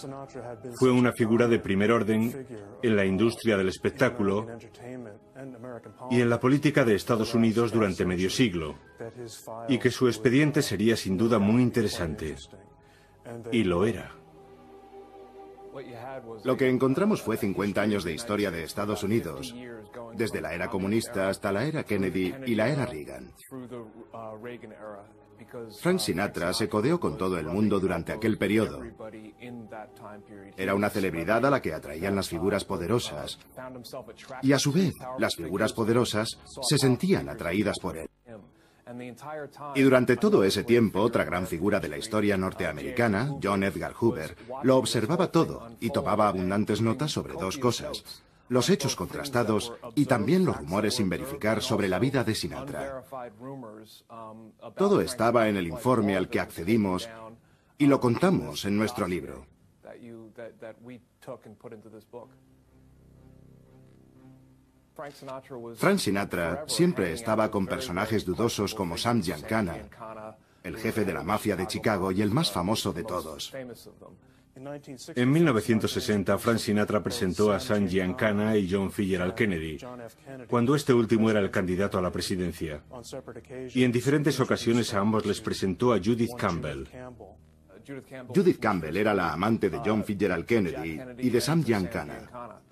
fue una figura de primer orden en la industria del espectáculo y en la política de Estados Unidos durante medio siglo, y que su expediente sería sin duda muy interesante. Y lo era. Lo que encontramos fue 50 años de historia de Estados Unidos, desde la era comunista hasta la era Kennedy y la era Reagan. Frank Sinatra se codeó con todo el mundo durante aquel periodo. Era una celebridad a la que atraían las figuras poderosas, y a su vez, las figuras poderosas se sentían atraídas por él. Y durante todo ese tiempo, otra gran figura de la historia norteamericana, John Edgar Hoover, lo observaba todo y tomaba abundantes notas sobre dos cosas: los hechos contrastados y también los rumores sin verificar sobre la vida de Sinatra. Todo estaba en el informe al que accedimos y lo contamos en nuestro libro. Frank Sinatra siempre estaba con personajes dudosos como Sam Giancana, el jefe de la mafia de Chicago y el más famoso de todos. En 1960, Frank Sinatra presentó a Sam Giancana y John F. Kennedy, cuando este último era el candidato a la presidencia. Y en diferentes ocasiones a ambos les presentó a Judith Campbell. Judith Campbell era la amante de John F. Kennedy y de Sam Giancana.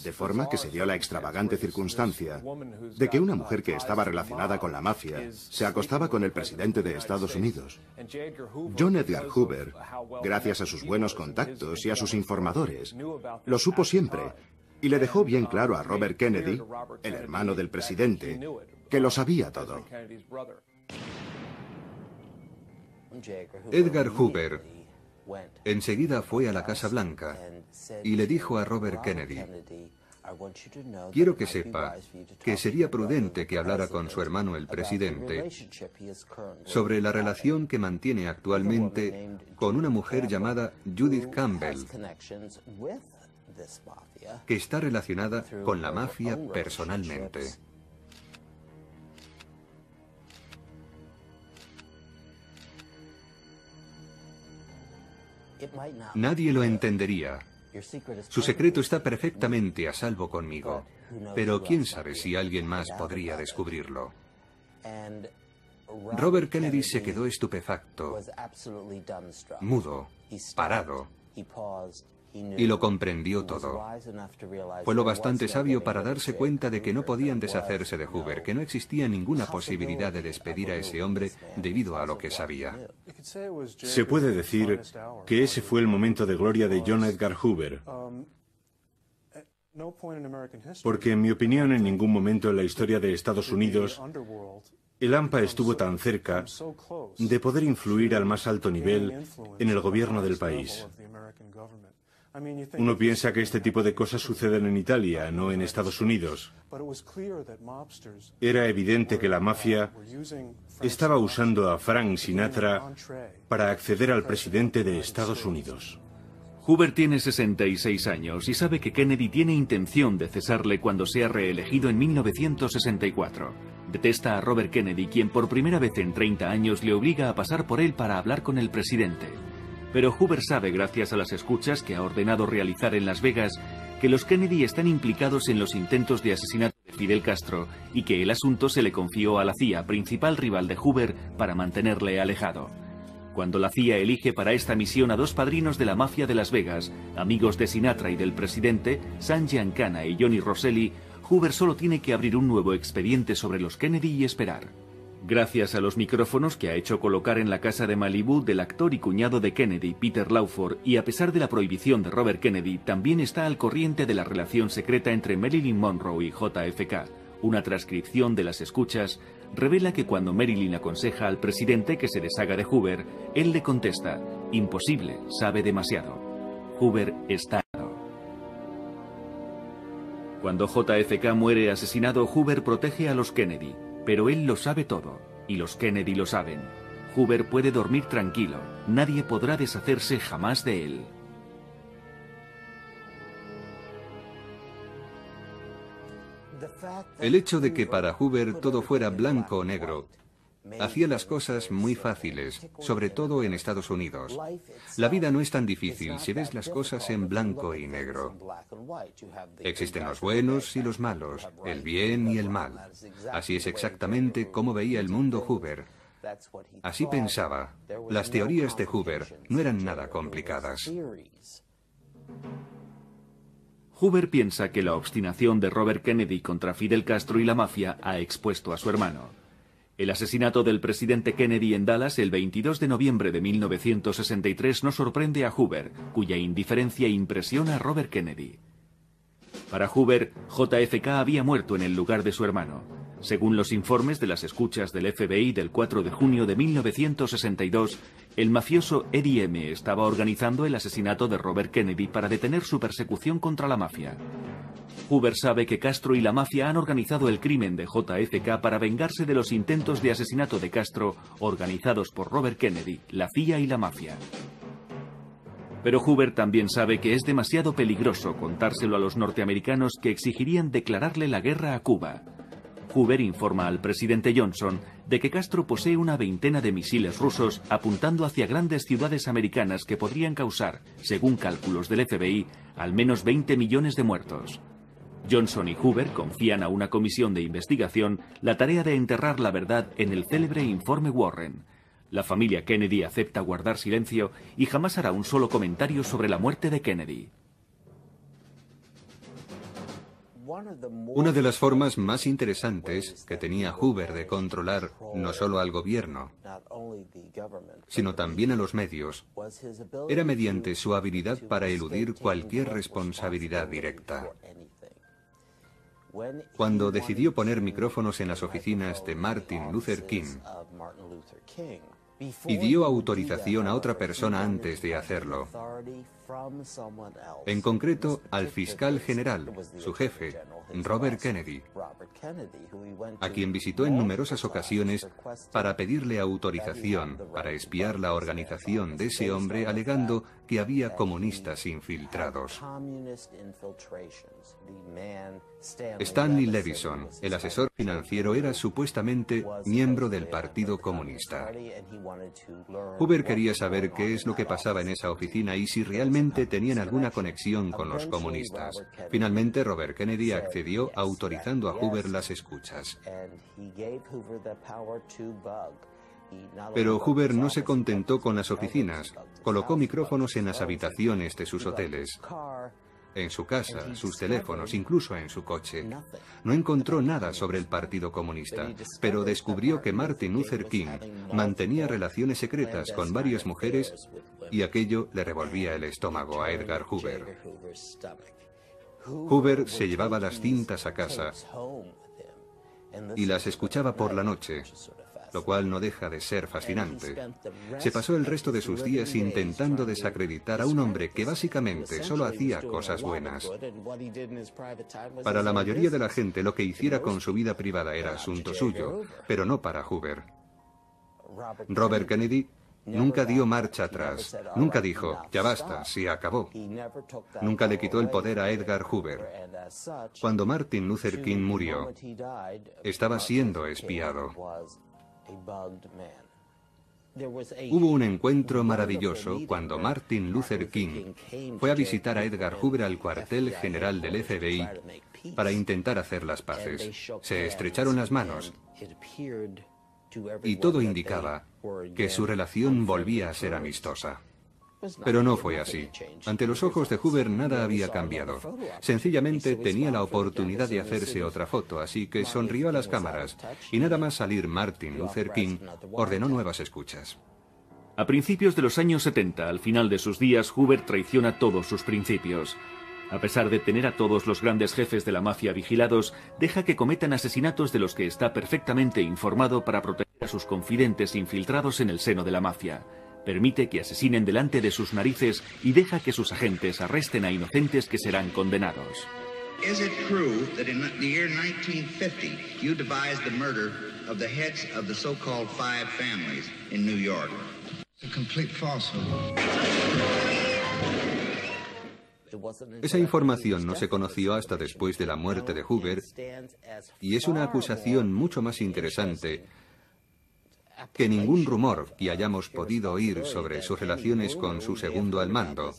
De forma que se dio la extravagante circunstancia de que una mujer que estaba relacionada con la mafia se acostaba con el presidente de Estados Unidos. John Edgar Hoover, gracias a sus buenos contactos y a sus informadores, lo supo siempre y le dejó bien claro a Robert Kennedy, el hermano del presidente, que lo sabía todo. Edgar Hoover enseguida fue a la Casa Blanca y le dijo a Robert Kennedy: quiero que sepa que sería prudente que hablara con su hermano el presidente sobre la relación que mantiene actualmente con una mujer llamada Judith Campbell, que está relacionada con la mafia personalmente. Nadie lo entendería. Su secreto está perfectamente a salvo conmigo, pero quién sabe si alguien más podría descubrirlo. Robert Kennedy se quedó estupefacto, mudo, parado, y lo comprendió todo. Fue lo bastante sabio para darse cuenta de que no podían deshacerse de Hoover, que no existía ninguna posibilidad de despedir a ese hombre debido a lo que sabía. Se puede decir que ese fue el momento de gloria de John Edgar Hoover, porque en mi opinión en ningún momento en la historia de Estados Unidos el AMPA estuvo tan cerca de poder influir al más alto nivel en el gobierno del país. Uno piensa que este tipo de cosas suceden en Italia, no en Estados Unidos. Era evidente que la mafia estaba usando a Frank Sinatra para acceder al presidente de Estados Unidos. Hoover tiene 66 años y sabe que Kennedy tiene intención de cesarle cuando sea reelegido en 1964. Detesta a Robert Kennedy, quien por primera vez en 30 años le obliga a pasar por él para hablar con el presidente. Pero Hoover sabe, gracias a las escuchas que ha ordenado realizar en Las Vegas, que los Kennedy están implicados en los intentos de asesinato de Fidel Castro y que el asunto se le confió a la CIA, principal rival de Hoover, para mantenerle alejado. Cuando la CIA elige para esta misión a dos padrinos de la mafia de Las Vegas, amigos de Sinatra y del presidente, Sam Giancana y Johnny Rosselli, Hoover solo tiene que abrir un nuevo expediente sobre los Kennedy y esperar. Gracias a los micrófonos que ha hecho colocar en la casa de Malibú del actor y cuñado de Kennedy, Peter Lawford, y a pesar de la prohibición de Robert Kennedy, también está al corriente de la relación secreta entre Marilyn Monroe y JFK. Una transcripción de las escuchas revela que cuando Marilyn aconseja al presidente que se deshaga de Hoover, él le contesta: imposible, sabe demasiado. Hoover está. Cuando JFK muere asesinado, Hoover protege a los Kennedy, pero él lo sabe todo, y los Kennedy lo saben. Hoover puede dormir tranquilo, nadie podrá deshacerse jamás de él. El hecho de que para Hoover todo fuera blanco o negro hacía las cosas muy fáciles, sobre todo en Estados Unidos. La vida no es tan difícil si ves las cosas en blanco y negro. Existen los buenos y los malos, el bien y el mal. Así es exactamente como veía el mundo Hoover. Así pensaba. Las teorías de Hoover no eran nada complicadas. Hoover piensa que la obstinación de Robert Kennedy contra Fidel Castro y la mafia ha expuesto a su hermano. El asesinato del presidente Kennedy en Dallas el 22 de noviembre de 1963 no sorprende a Hoover, cuya indiferencia impresiona a Robert Kennedy. Para Hoover, JFK había muerto en el lugar de su hermano. Según los informes de las escuchas del FBI del 4 de junio de 1962, el mafioso Eddie M. estaba organizando el asesinato de Robert Kennedy para detener su persecución contra la mafia. Hoover sabe que Castro y la mafia han organizado el crimen de JFK para vengarse de los intentos de asesinato de Castro organizados por Robert Kennedy, la CIA y la mafia. Pero Hoover también sabe que es demasiado peligroso contárselo a los norteamericanos, que exigirían declararle la guerra a Cuba. Hoover informa al presidente Johnson de que Castro posee una veintena de misiles rusos apuntando hacia grandes ciudades americanas que podrían causar, según cálculos del FBI, al menos 20 millones de muertos. Johnson y Hoover confían a una comisión de investigación la tarea de enterrar la verdad en el célebre informe Warren. La familia Kennedy acepta guardar silencio y jamás hará un solo comentario sobre la muerte de Kennedy. Una de las formas más interesantes que tenía Hoover de controlar no solo al gobierno, sino también a los medios, era mediante su habilidad para eludir cualquier responsabilidad directa. Cuando decidió poner micrófonos en las oficinas de Martin Luther King, pidió autorización a otra persona antes de hacerlo. En concreto, al fiscal general, su jefe, Robert Kennedy, a quien visitó en numerosas ocasiones para pedirle autorización para espiar la organización de ese hombre, alegando que había comunistas infiltrados. Stanley Levison, el asesor financiero, era supuestamente miembro del Partido Comunista. Hoover quería saber qué es lo que pasaba en esa oficina y si realmente tenían alguna conexión con los comunistas. Finalmente, Robert Kennedy accedió autorizando a Hoover las escuchas. Pero Hoover no se contentó con las oficinas. Colocó micrófonos en las habitaciones de sus hoteles, en su casa, sus teléfonos, incluso en su coche. No encontró nada sobre el Partido Comunista, pero descubrió que Martin Luther King mantenía relaciones secretas con varias mujeres y aquello le revolvía el estómago a Edgar Hoover. Hoover se llevaba las cintas a casa y las escuchaba por la noche, lo cual no deja de ser fascinante. Se pasó el resto de sus días intentando desacreditar a un hombre que básicamente solo hacía cosas buenas. Para la mayoría de la gente, lo que hiciera con su vida privada era asunto suyo, pero no para Hoover. Robert Kennedy nunca dio marcha atrás. Nunca dijo, ya basta, se acabó. Nunca le quitó el poder a Edgar Hoover. Cuando Martin Luther King murió, estaba siendo espiado. Hubo un encuentro maravilloso cuando Martin Luther King fue a visitar a Edgar Hoover al cuartel general del FBI para intentar hacer las paces. Se estrecharon las manos y todo indicaba que su relación volvía a ser amistosa. Pero no fue así. Ante los ojos de Hoover nada había cambiado. Sencillamente tenía la oportunidad de hacerse otra foto, así que sonrió a las cámaras y nada más salir Martin Luther King ordenó nuevas escuchas. A principios de los años 70, al final de sus días, Hoover traiciona todos sus principios. A pesar de tener a todos los grandes jefes de la mafia vigilados, deja que cometan asesinatos de los que está perfectamente informado para proteger a sus confidentes infiltrados en el seno de la mafia. Permite que asesinen delante de sus narices y deja que sus agentes arresten a inocentes que serán condenados. Is it true that in the year 1950 you devised the murder of the heads of the so-called five families in New York? It's a complete falsehood. Esa información no se conoció hasta después de la muerte de Hoover y es una acusación mucho más interesante que ningún rumor que hayamos podido oír sobre sus relaciones con su segundo al mando,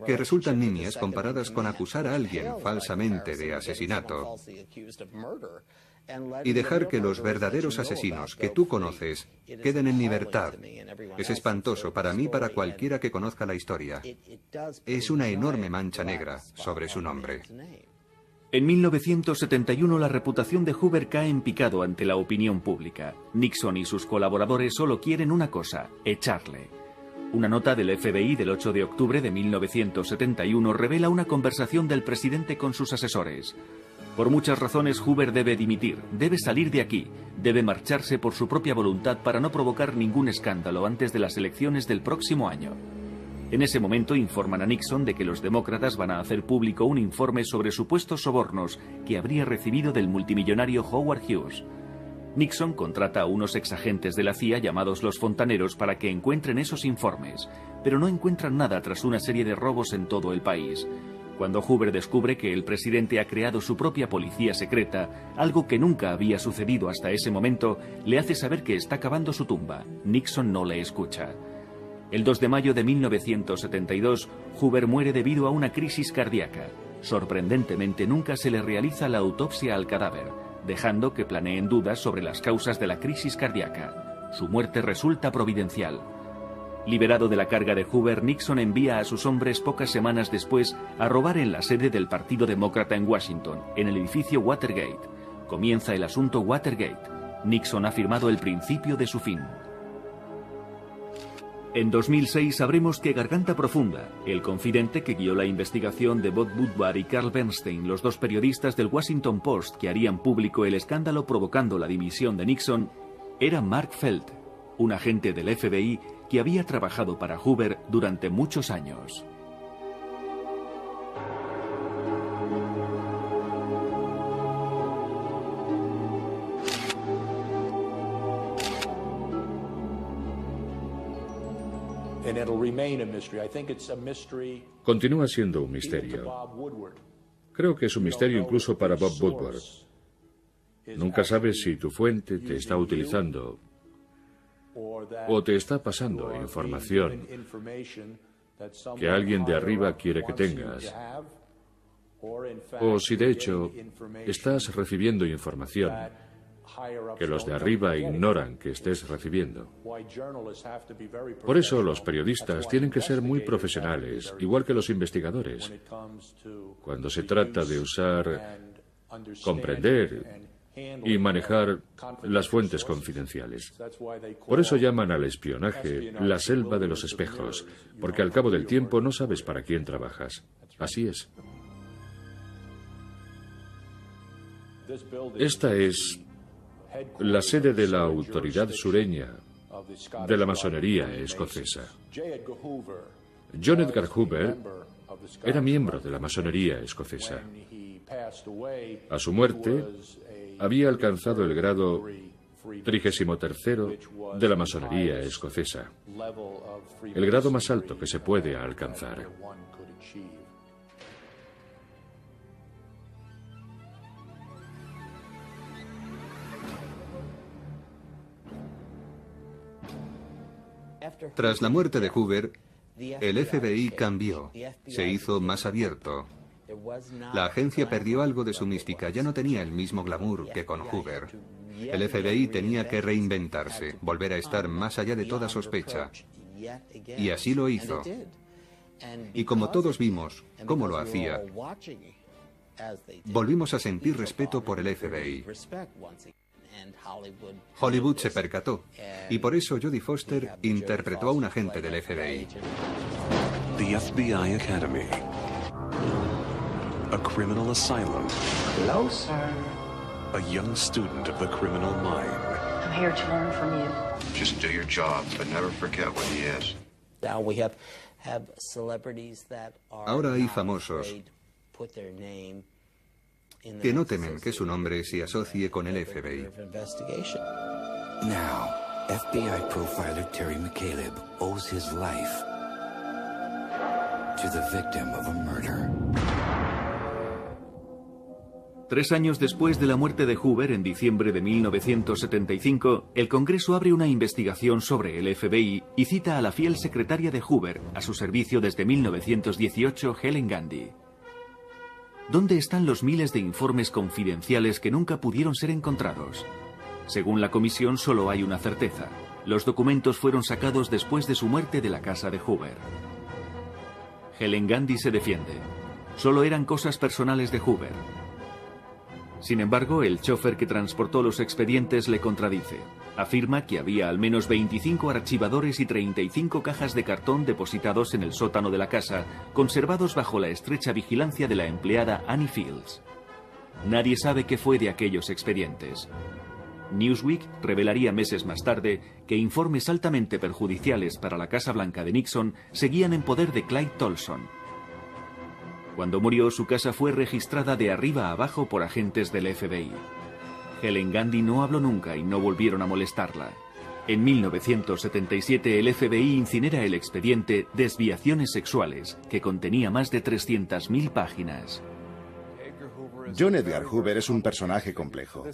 que resultan nimias comparadas con acusar a alguien falsamente de asesinato y dejar que los verdaderos asesinos que tú conoces queden en libertad. Es espantoso para mí y para cualquiera que conozca la historia. Es una enorme mancha negra sobre su nombre. En 1971 la reputación de Hoover cae en picado ante la opinión pública. Nixon y sus colaboradores solo quieren una cosa: echarle. Una nota del FBI del 8 de octubre de 1971 revela una conversación del presidente con sus asesores. Por muchas razones Hoover debe dimitir, debe salir de aquí, debe marcharse por su propia voluntad para no provocar ningún escándalo antes de las elecciones del próximo año. En ese momento informan a Nixon de que los demócratas van a hacer público un informe sobre supuestos sobornos que habría recibido del multimillonario Howard Hughes. Nixon contrata a unos exagentes de la CIA llamados los fontaneros para que encuentren esos informes, pero no encuentran nada tras una serie de robos en todo el país. Cuando Hoover descubre que el presidente ha creado su propia policía secreta, algo que nunca había sucedido hasta ese momento, le hace saber que está cavando su tumba. Nixon no le escucha. El 2 de mayo de 1972, Hoover muere debido a una crisis cardíaca. Sorprendentemente, nunca se le realiza la autopsia al cadáver, dejando que planeen dudas sobre las causas de la crisis cardíaca. Su muerte resulta providencial. Liberado de la carga de Hoover, Nixon envía a sus hombres pocas semanas después a robar en la sede del Partido Demócrata en Washington, en el edificio Watergate. Comienza el asunto Watergate. Nixon ha firmado el principio de su fin. En 2006 sabremos que Garganta Profunda, el confidente que guió la investigación de Bob Woodward y Carl Bernstein, los dos periodistas del Washington Post que harían público el escándalo provocando la dimisión de Nixon, era Mark Felt, un agente del FBI que había trabajado para Hoover durante muchos años. Continúa siendo un misterio. Creo que es un misterio incluso para Bob Woodward. Nunca sabes si tu fuente te está utilizando o te está pasando información que alguien de arriba quiere que tengas, o si de hecho estás recibiendo información que los de arriba ignoran que estés recibiendo. Por eso los periodistas tienen que ser muy profesionales, igual que los investigadores, cuando se trata de usar, comprender y manejar las fuentes confidenciales. Por eso llaman al espionaje la selva de los espejos, porque al cabo del tiempo no sabes para quién trabajas. Así es. Esta es la sede de la autoridad sureña de la masonería escocesa. John Edgar Hoover era miembro de la masonería escocesa. A su muerte, había alcanzado el grado 33º de la masonería escocesa, el grado más alto que se puede alcanzar. Tras la muerte de Hoover, el FBI cambió, se hizo más abierto. La agencia perdió algo de su mística, ya no tenía el mismo glamour que con Hoover. El FBI tenía que reinventarse, volver a estar más allá de toda sospecha. Y así lo hizo. Y como todos vimos cómo lo hacía, volvimos a sentir respeto por el FBI. Hollywood se percató, y por eso Jodie Foster interpretó a un agente del FBI. The FBI Academy. A criminal asylum. Hello, sir. A young student of the criminal mind. I'm here to learn from you. Just do your job, but never forget what he is. Now we have celebrities that are Ahora hay famosos put their name in que no temen que su nombre se asocie con el FBI. Now, FBI profiler Terry McCaleb owes his life to the victim of a murder. 3 años después de la muerte de Hoover, en diciembre de 1975, el Congreso abre una investigación sobre el FBI y cita a la fiel secretaria de Hoover, a su servicio desde 1918, Helen Gandy. ¿Dónde están los miles de informes confidenciales que nunca pudieron ser encontrados? Según la comisión, solo hay una certeza. Los documentos fueron sacados después de su muerte de la casa de Hoover. Helen Gandy se defiende. Solo eran cosas personales de Hoover. Sin embargo, el chofer que transportó los expedientes le contradice. Afirma que había al menos 25 archivadores y 35 cajas de cartón depositados en el sótano de la casa, conservados bajo la estrecha vigilancia de la empleada Annie Fields. Nadie sabe qué fue de aquellos expedientes. Newsweek revelaría meses más tarde que informes altamente perjudiciales para la Casa Blanca de Nixon seguían en poder de Clyde Tolson. Cuando murió, su casa fue registrada de arriba a abajo por agentes del FBI. Helen Gandy no habló nunca y no volvieron a molestarla. En 1977, el FBI incinera el expediente Desviaciones Sexuales, que contenía más de 300.000 páginas. John Edgar Hoover es un personaje complejo.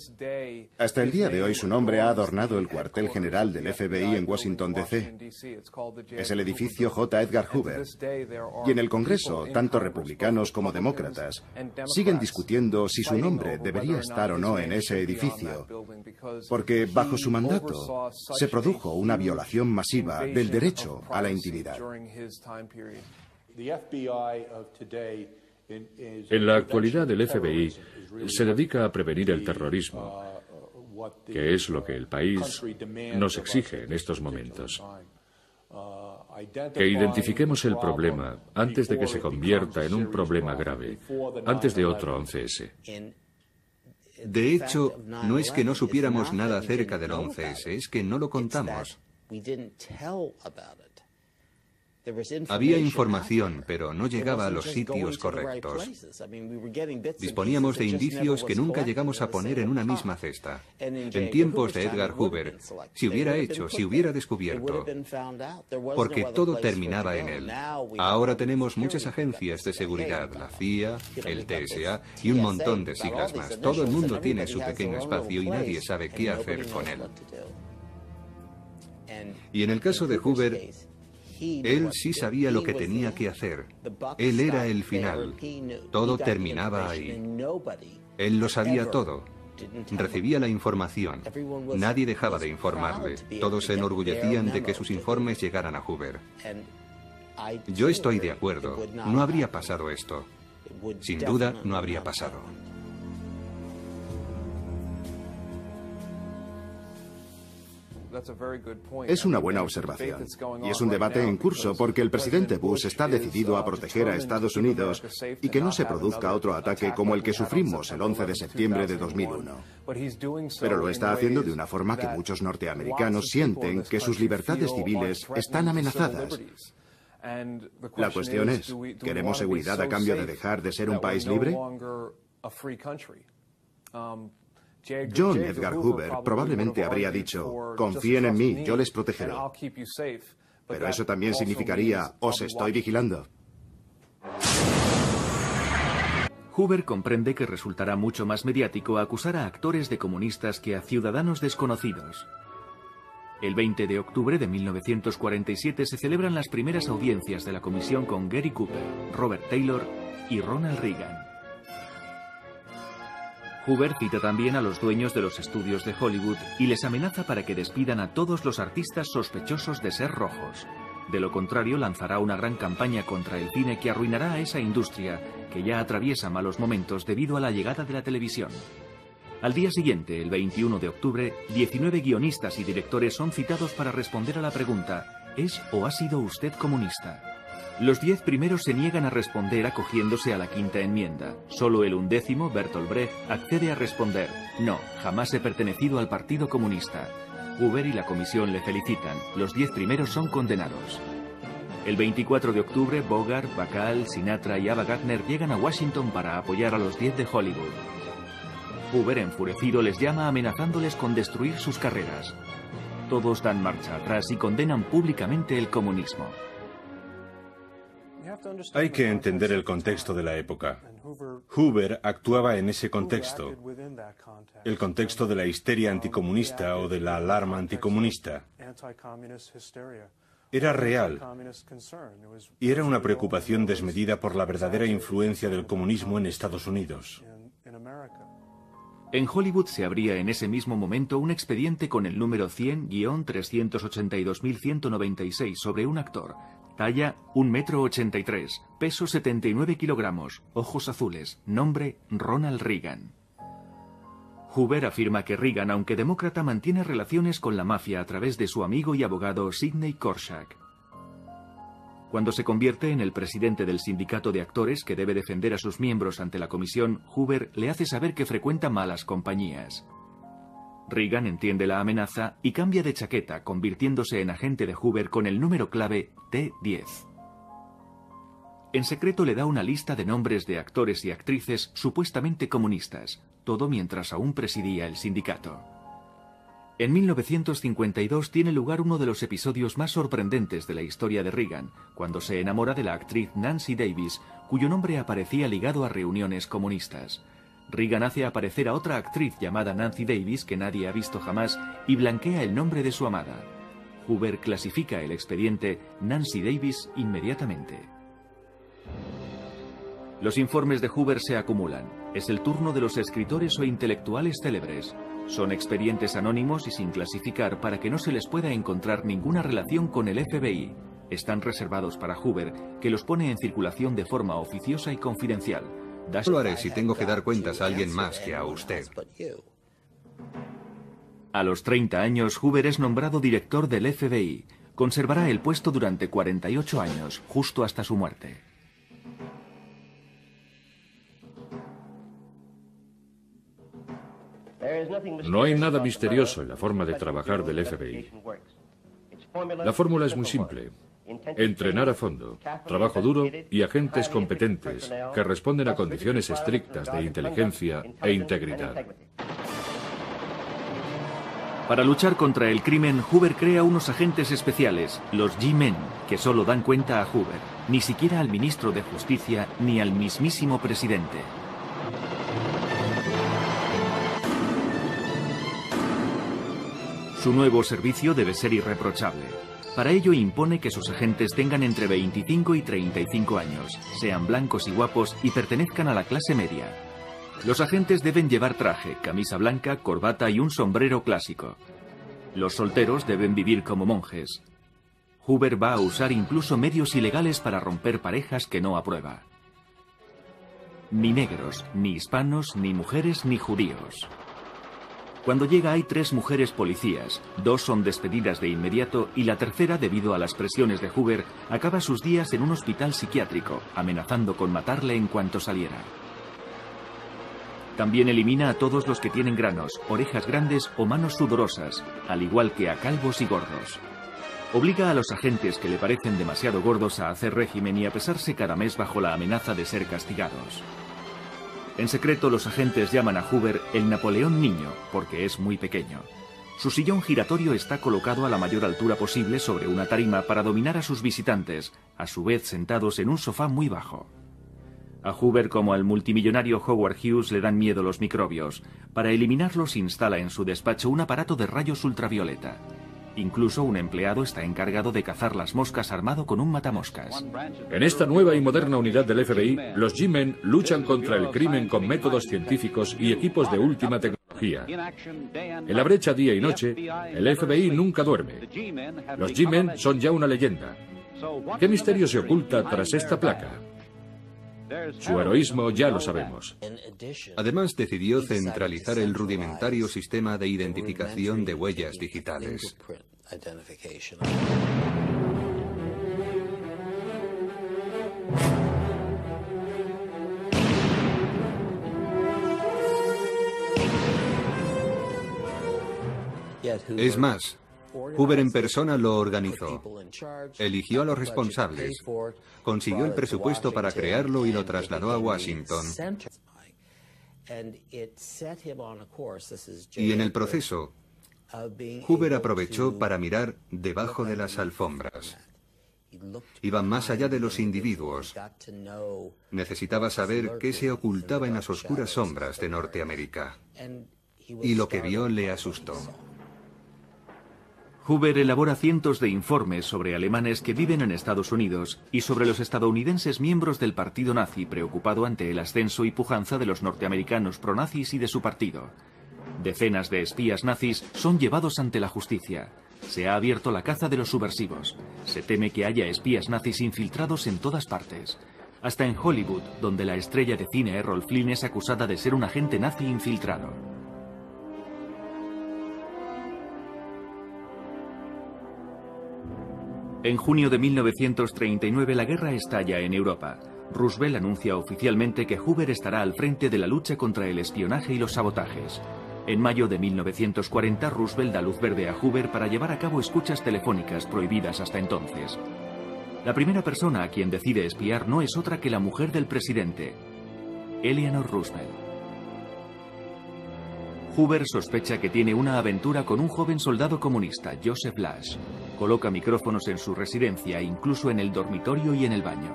Hasta el día de hoy su nombre ha adornado el cuartel general del FBI en Washington, D.C. Es el edificio J. Edgar Hoover. Y en el Congreso, tanto republicanos como demócratas siguen discutiendo si su nombre debería estar o no en ese edificio, porque bajo su mandato se produjo una violación masiva del derecho a la intimidad. En la actualidad, el FBI se dedica a prevenir el terrorismo, que es lo que el país nos exige en estos momentos. Que identifiquemos el problema antes de que se convierta en un problema grave, antes de otro 11S. De hecho, no es que no supiéramos nada acerca del 11S, es que no lo contamos. Había información, pero no llegaba a los sitios correctos. Disponíamos de indicios que nunca llegamos a poner en una misma cesta. En tiempos de Edgar Hoover, si hubiera hecho, si hubiera descubierto, porque todo terminaba en él. Ahora tenemos muchas agencias de seguridad, la CIA, el TSA y un montón de siglas más. Todo el mundo tiene su pequeño espacio y nadie sabe qué hacer con él. Y en el caso de Hoover, él sí sabía lo que tenía que hacer. Él era el final. Todo terminaba ahí. Él lo sabía todo. Recibía la información. Nadie dejaba de informarle. Todos se enorgullecían de que sus informes llegaran a Hoover. Yo estoy de acuerdo. No habría pasado esto. Sin duda, no habría pasado. Es una buena observación. Y es un debate en curso porque el presidente Bush está decidido a proteger a Estados Unidos y que no se produzca otro ataque como el que sufrimos el 11 de septiembre de 2001. Pero lo está haciendo de una forma que muchos norteamericanos sienten que sus libertades civiles están amenazadas. La cuestión es, ¿queremos seguridad a cambio de dejar de ser un país libre? John Edgar Hoover probablemente habría dicho, confíen en mí, yo les protegeré. Pero eso también significaría, os estoy vigilando. Hoover comprende que resultará mucho más mediático acusar a actores de comunistas que a ciudadanos desconocidos. El 20 de octubre de 1947 se celebran las primeras audiencias de la comisión con Gary Cooper, Robert Taylor y Ronald Reagan. Hoover cita también a los dueños de los estudios de Hollywood y les amenaza para que despidan a todos los artistas sospechosos de ser rojos. De lo contrario, lanzará una gran campaña contra el cine que arruinará a esa industria que ya atraviesa malos momentos debido a la llegada de la televisión. Al día siguiente, el 21 de octubre, 19 guionistas y directores son citados para responder a la pregunta: ¿es o ha sido usted comunista? Los 10 primeros se niegan a responder acogiéndose a la quinta enmienda. Solo el 11º, Bertolt Brecht, accede a responder: no, jamás he pertenecido al Partido Comunista. Hoover y la comisión le felicitan. Los 10 primeros son condenados. El 24 de octubre, Bogart, Bacall, Sinatra y Ava Gardner llegan a Washington para apoyar a los 10 de Hollywood. Hoover, enfurecido, les llama amenazándoles con destruir sus carreras. Todos dan marcha atrás y condenan públicamente el comunismo. Hay que entender el contexto de la época. Hoover actuaba en ese contexto, el contexto de la histeria anticomunista o de la alarma anticomunista. Era real y era una preocupación desmedida por la verdadera influencia del comunismo en Estados Unidos. En Hollywood se abría en ese mismo momento un expediente con el número 100-382.196 sobre un actor. Talla 1,83 m, peso 79 kilogramos, ojos azules, nombre Ronald Reagan. Hoover afirma que Reagan, aunque demócrata, mantiene relaciones con la mafia a través de su amigo y abogado Sidney Korshak. Cuando se convierte en el presidente del sindicato de actores que debe defender a sus miembros ante la comisión, Hoover le hace saber que frecuenta malas compañías. Reagan entiende la amenaza y cambia de chaqueta, convirtiéndose en agente de Hoover con el número clave T10. En secreto le da una lista de nombres de actores y actrices supuestamente comunistas, todo mientras aún presidía el sindicato. En 1952 tiene lugar uno de los episodios más sorprendentes de la historia de Reagan, cuando se enamora de la actriz Nancy Davis, cuyo nombre aparecía ligado a reuniones comunistas. Reagan hace aparecer a otra actriz llamada Nancy Davis que nadie ha visto jamás y blanquea el nombre de su amada. Hoover clasifica el expediente Nancy Davis inmediatamente. Los informes de Hoover se acumulan. Es el turno de los escritores o intelectuales célebres. Son expedientes anónimos y sin clasificar para que no se les pueda encontrar ninguna relación con el FBI. Están reservados para Hoover, que los pone en circulación de forma oficiosa y confidencial. Lo haré si tengo que dar cuentas a alguien más que a usted. A los 30 años, Hoover es nombrado director del FBI. Conservará el puesto durante 48 años, justo hasta su muerte. No hay nada misterioso en la forma de trabajar del FBI. La fórmula es muy simple. Entrenar a fondo, trabajo duro y agentes competentes que responden a condiciones estrictas de inteligencia e integridad. Para luchar contra el crimen, Hoover crea unos agentes especiales, los G-Men, que solo dan cuenta a Hoover, ni siquiera al ministro de Justicia ni al mismísimo presidente. Su nuevo servicio debe ser irreprochable. Para ello impone que sus agentes tengan entre 25 y 35 años, sean blancos y guapos y pertenezcan a la clase media. Los agentes deben llevar traje, camisa blanca, corbata y un sombrero clásico. Los solteros deben vivir como monjes. Hoover va a usar incluso medios ilegales para romper parejas que no aprueba. Ni negros, ni hispanos, ni mujeres, ni judíos. Cuando llega hay 3 mujeres policías, 2 son despedidas de inmediato y la tercera, debido a las presiones de Hoover, acaba sus días en un hospital psiquiátrico, amenazando con matarle en cuanto saliera. También elimina a todos los que tienen granos, orejas grandes o manos sudorosas, al igual que a calvos y gordos. Obliga a los agentes que le parecen demasiado gordos a hacer régimen y a pesarse cada mes bajo la amenaza de ser castigados. En secreto, los agentes llaman a Hoover el Napoleón niño, porque es muy pequeño. Su sillón giratorio está colocado a la mayor altura posible sobre una tarima para dominar a sus visitantes, a su vez sentados en un sofá muy bajo. A Hoover, como al multimillonario Howard Hughes, le dan miedo los microbios. Para eliminarlos instala en su despacho un aparato de rayos ultravioleta. Incluso un empleado está encargado de cazar las moscas armado con un matamoscas. En esta nueva y moderna unidad del FBI, los G-Men luchan contra el crimen con métodos científicos y equipos de última tecnología. En la brecha día y noche, el FBI nunca duerme. Los G-Men son ya una leyenda. ¿Qué misterio se oculta tras esta placa? Su heroísmo ya lo sabemos. Además, decidió centralizar el rudimentario sistema de identificación de huellas digitales. Es más, Hoover en persona lo organizó. Eligió a los responsables, consiguió el presupuesto para crearlo y lo trasladó a Washington. Y en el proceso, Hoover aprovechó para mirar debajo de las alfombras. Iba más allá de los individuos. Necesitaba saber qué se ocultaba en las oscuras sombras de Norteamérica. Y lo que vio le asustó. Hoover elabora cientos de informes sobre alemanes que viven en Estados Unidos y sobre los estadounidenses miembros del partido nazi, preocupado ante el ascenso y pujanza de los norteamericanos pronazis y de su partido. Decenas de espías nazis son llevados ante la justicia. Se ha abierto la caza de los subversivos. Se teme que haya espías nazis infiltrados en todas partes. Hasta en Hollywood, donde la estrella de cine Errol Flynn es acusada de ser un agente nazi infiltrado. En junio de 1939 la guerra estalla en Europa. Roosevelt anuncia oficialmente que Hoover estará al frente de la lucha contra el espionaje y los sabotajes. En mayo de 1940 Roosevelt da luz verde a Hoover para llevar a cabo escuchas telefónicas prohibidas hasta entonces. La primera persona a quien decide espiar no es otra que la mujer del presidente, Eleanor Roosevelt. Hoover sospecha que tiene una aventura con un joven soldado comunista, Joseph Lash. Coloca micrófonos en su residencia, incluso en el dormitorio y en el baño.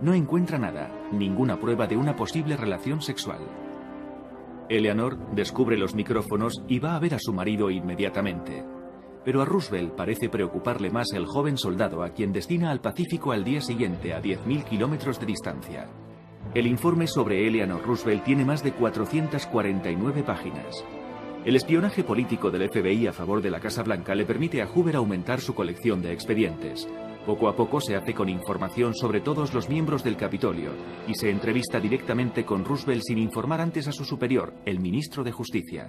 No encuentra nada, ninguna prueba de una posible relación sexual. Eleanor descubre los micrófonos y va a ver a su marido inmediatamente. Pero a Roosevelt parece preocuparle más el joven soldado a quien destina al Pacífico al día siguiente a 10.000 kilómetros de distancia. El informe sobre Eleanor Roosevelt tiene más de 449 páginas. El espionaje político del FBI a favor de la Casa Blanca le permite a Hoover aumentar su colección de expedientes. Poco a poco se hace con información sobre todos los miembros del Capitolio y se entrevista directamente con Roosevelt sin informar antes a su superior, el ministro de Justicia.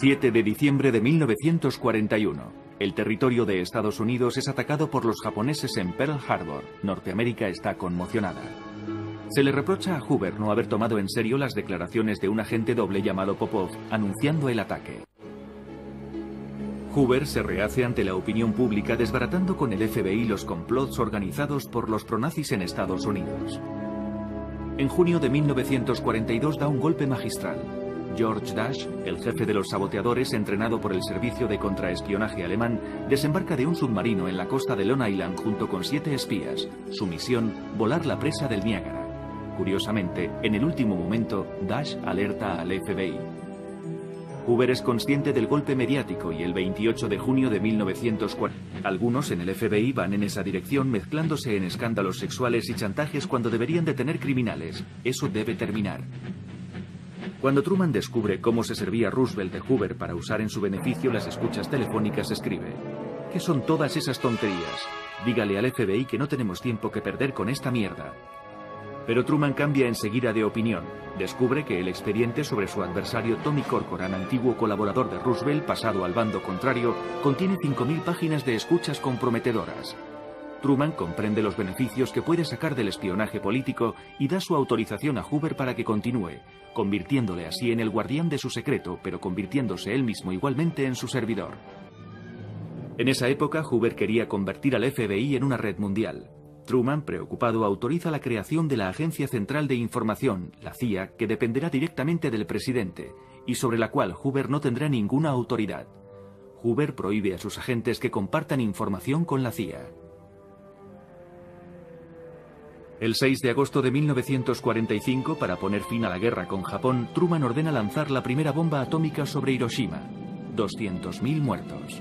...7 de diciembre de 1941... El territorio de Estados Unidos es atacado por los japoneses en Pearl Harbor. Norteamérica está conmocionada. Se le reprocha a Hoover no haber tomado en serio las declaraciones de un agente doble llamado Popov, anunciando el ataque. Hoover se rehace ante la opinión pública desbaratando con el FBI los complots organizados por los pronazis en Estados Unidos. En junio de 1942 da un golpe magistral. George Dash, el jefe de los saboteadores entrenado por el servicio de contraespionaje alemán, desembarca de un submarino en la costa de Long Island junto con 7 espías. Su misión, volar la presa del Niágara. Curiosamente, en el último momento, Dash alerta al FBI. Hoover es consciente del golpe mediático y el 28 de junio de 1940. Algunos en el FBI van en esa dirección mezclándose en escándalos sexuales y chantajes cuando deberían detener criminales. Eso debe terminar. Cuando Truman descubre cómo se servía Roosevelt de Hoover para usar en su beneficio las escuchas telefónicas, escribe: ¿Qué son todas esas tonterías? Dígale al FBI que no tenemos tiempo que perder con esta mierda. Pero Truman cambia enseguida de opinión. Descubre que el expediente sobre su adversario Tommy Corcoran, antiguo colaborador de Roosevelt pasado al bando contrario, contiene 5.000 páginas de escuchas comprometedoras. Truman comprende los beneficios que puede sacar del espionaje político y da su autorización a Hoover para que continúe, convirtiéndole así en el guardián de su secreto, pero convirtiéndose él mismo igualmente en su servidor. En esa época, Hoover quería convertir al FBI en una red mundial. Truman, preocupado, autoriza la creación de la Agencia Central de Información, la CIA, que dependerá directamente del presidente, y sobre la cual Hoover no tendrá ninguna autoridad. Hoover prohíbe a sus agentes que compartan información con la CIA. El 6 de agosto de 1945, para poner fin a la guerra con Japón, Truman ordena lanzar la primera bomba atómica sobre Hiroshima. 200.000 muertos.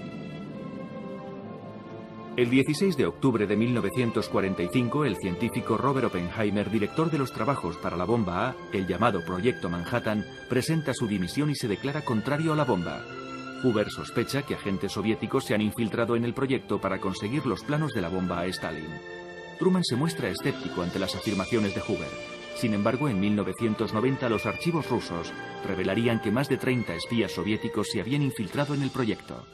El 16 de octubre de 1945, el científico Robert Oppenheimer, director de los trabajos para la bomba A, el llamado Proyecto Manhattan, presenta su dimisión y se declara contrario a la bomba. Hoover sospecha que agentes soviéticos se han infiltrado en el proyecto para conseguir los planos de la bomba a Stalin. Truman se muestra escéptico ante las afirmaciones de Hoover. Sin embargo, en 1990 los archivos rusos revelarían que más de 30 espías soviéticos se habían infiltrado en el proyecto.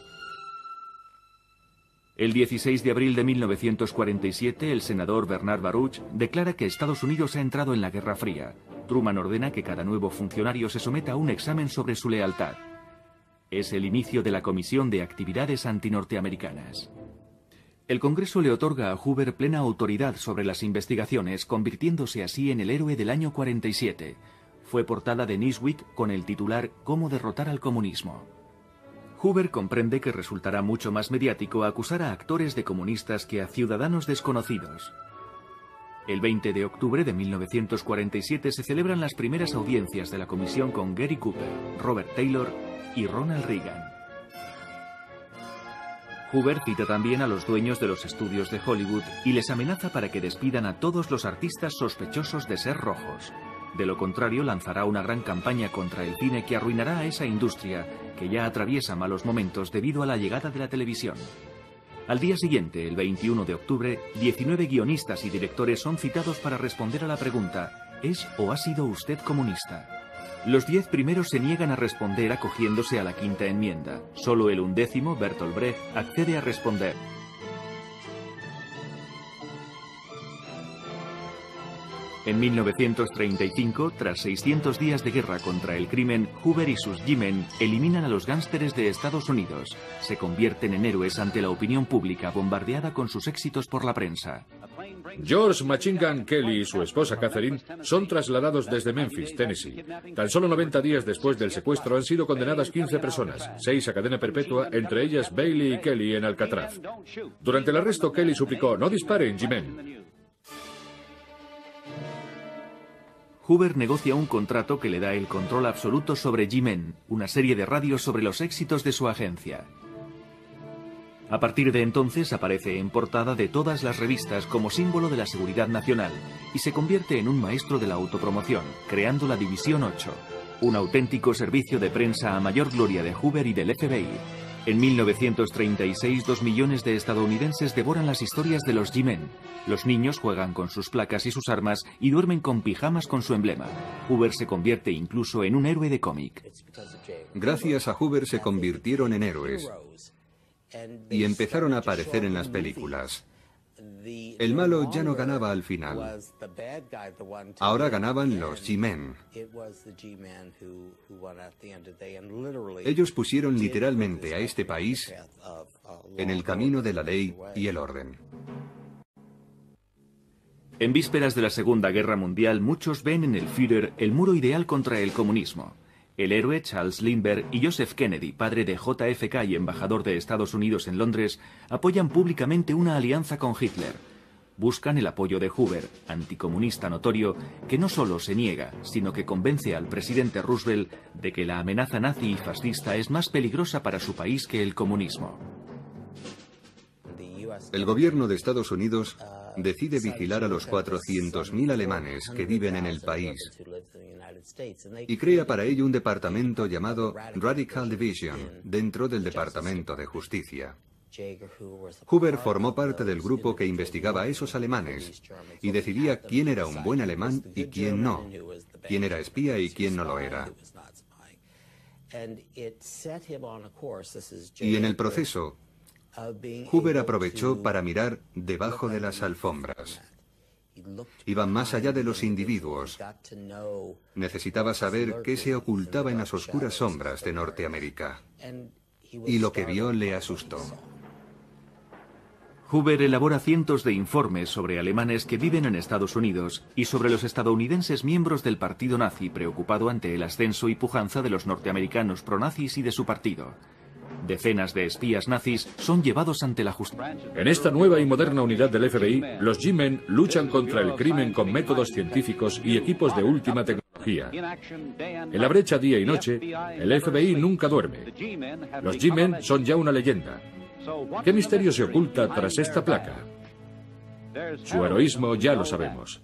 El 16 de abril de 1947, el senador Bernard Baruch declara que Estados Unidos ha entrado en la Guerra Fría. Truman ordena que cada nuevo funcionario se someta a un examen sobre su lealtad. Es el inicio de la Comisión de Actividades Antinorteamericanas. El Congreso le otorga a Hoover plena autoridad sobre las investigaciones, convirtiéndose así en el héroe del año 47. Fue portada de Newsweek con el titular «Cómo derrotar al comunismo». Hoover comprende que resultará mucho más mediático acusar a actores de comunistas que a ciudadanos desconocidos. El 20 de octubre de 1947 se celebran las primeras audiencias de la comisión con Gary Cooper, Robert Taylor y Ronald Reagan. Hoover cita también a los dueños de los estudios de Hollywood y les amenaza para que despidan a todos los artistas sospechosos de ser rojos. De lo contrario, lanzará una gran campaña contra el cine que arruinará a esa industria, que ya atraviesa malos momentos debido a la llegada de la televisión. Al día siguiente, el 21 de octubre, 19 guionistas y directores son citados para responder a la pregunta ¿es o ha sido usted comunista? Los 10 primeros se niegan a responder acogiéndose a la quinta enmienda. Solo el 11º, Bertolt Brecht, accede a responder. En 1935, tras 600 días de guerra contra el crimen, Hoover y sus G-Men eliminan a los gánsteres de Estados Unidos. Se convierten en héroes ante la opinión pública bombardeada con sus éxitos por la prensa. George Machine Gun Kelly y su esposa Catherine son trasladados desde Memphis, Tennessee. Tan solo 90 días después del secuestro han sido condenadas 15 personas, 6 a cadena perpetua, entre ellas Bailey y Kelly en Alcatraz. Durante el arresto, Kelly suplicó: "No disparen, G-Men". Hoover negocia un contrato que le da el control absoluto sobre G-Men, una serie de radios sobre los éxitos de su agencia. A partir de entonces aparece en portada de todas las revistas como símbolo de la seguridad nacional y se convierte en un maestro de la autopromoción, creando la División 8, un auténtico servicio de prensa a mayor gloria de Hoover y del FBI. En 1936, 2 millones de estadounidenses devoran las historias de los G-Men. Los niños juegan con sus placas y sus armas y duermen con pijamas con su emblema. Hoover se convierte incluso en un héroe de cómic. Gracias a Hoover se convirtieron en héroes y empezaron a aparecer en las películas. El malo ya no ganaba al final. Ahora ganaban los G-Men. Ellos pusieron literalmente a este país en el camino de la ley y el orden. En vísperas de la Segunda Guerra Mundial, muchos ven en el Führer el muro ideal contra el comunismo. El héroe Charles Lindbergh y Joseph Kennedy, padre de JFK y embajador de Estados Unidos en Londres, apoyan públicamente una alianza con Hitler. Buscan el apoyo de Hoover, anticomunista notorio, que no solo se niega, sino que convence al presidente Roosevelt de que la amenaza nazi y fascista es más peligrosa para su país que el comunismo. El gobierno de Estados Unidos decide vigilar a los 400.000 alemanes que viven en el país y crea para ello un departamento llamado Radical Division dentro del Departamento de Justicia. Hoover formó parte del grupo que investigaba a esos alemanes y decidía quién era un buen alemán y quién no, quién era espía y quién no lo era. Y en el proceso, Hoover aprovechó para mirar debajo de las alfombras. Iba más allá de los individuos. Necesitaba saber qué se ocultaba en las oscuras sombras de Norteamérica. Y lo que vio le asustó. Hoover elabora cientos de informes sobre alemanes que viven en Estados Unidos y sobre los estadounidenses miembros del partido nazi, preocupado ante el ascenso y pujanza de los norteamericanos pronazis y de su partido. Decenas de espías nazis son llevados ante la justicia. En esta nueva y moderna unidad del FBI, los G-Men luchan contra el crimen con métodos científicos y equipos de última tecnología. En la brecha día y noche, el FBI nunca duerme. Los G-Men son ya una leyenda. ¿Qué misterio se oculta tras esta placa? Su heroísmo ya lo sabemos.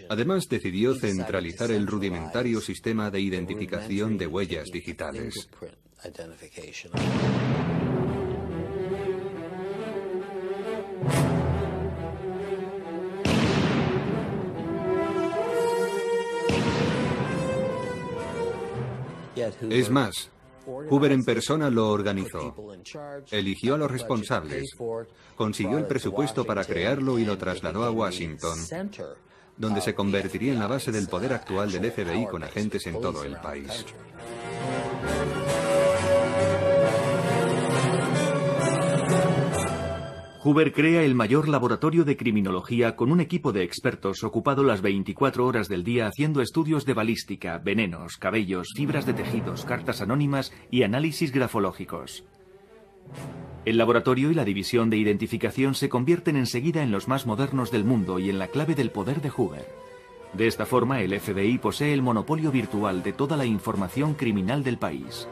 Además, decidió centralizar el rudimentario sistema de identificación de huellas digitales. Es más, Hoover en persona lo organizó. Eligió a los responsables, consiguió el presupuesto para crearlo y lo trasladó a Washington, donde se convertiría en la base del poder actual del FBI con agentes en todo el país. Hoover crea el mayor laboratorio de criminología con un equipo de expertos ocupado las 24 horas del día haciendo estudios de balística, venenos, cabellos, fibras de tejidos, cartas anónimas y análisis grafológicos. El laboratorio y la división de identificación se convierten enseguida en los más modernos del mundo y en la clave del poder de Hoover. De esta forma, el FBI posee el monopolio virtual de toda la información criminal del país.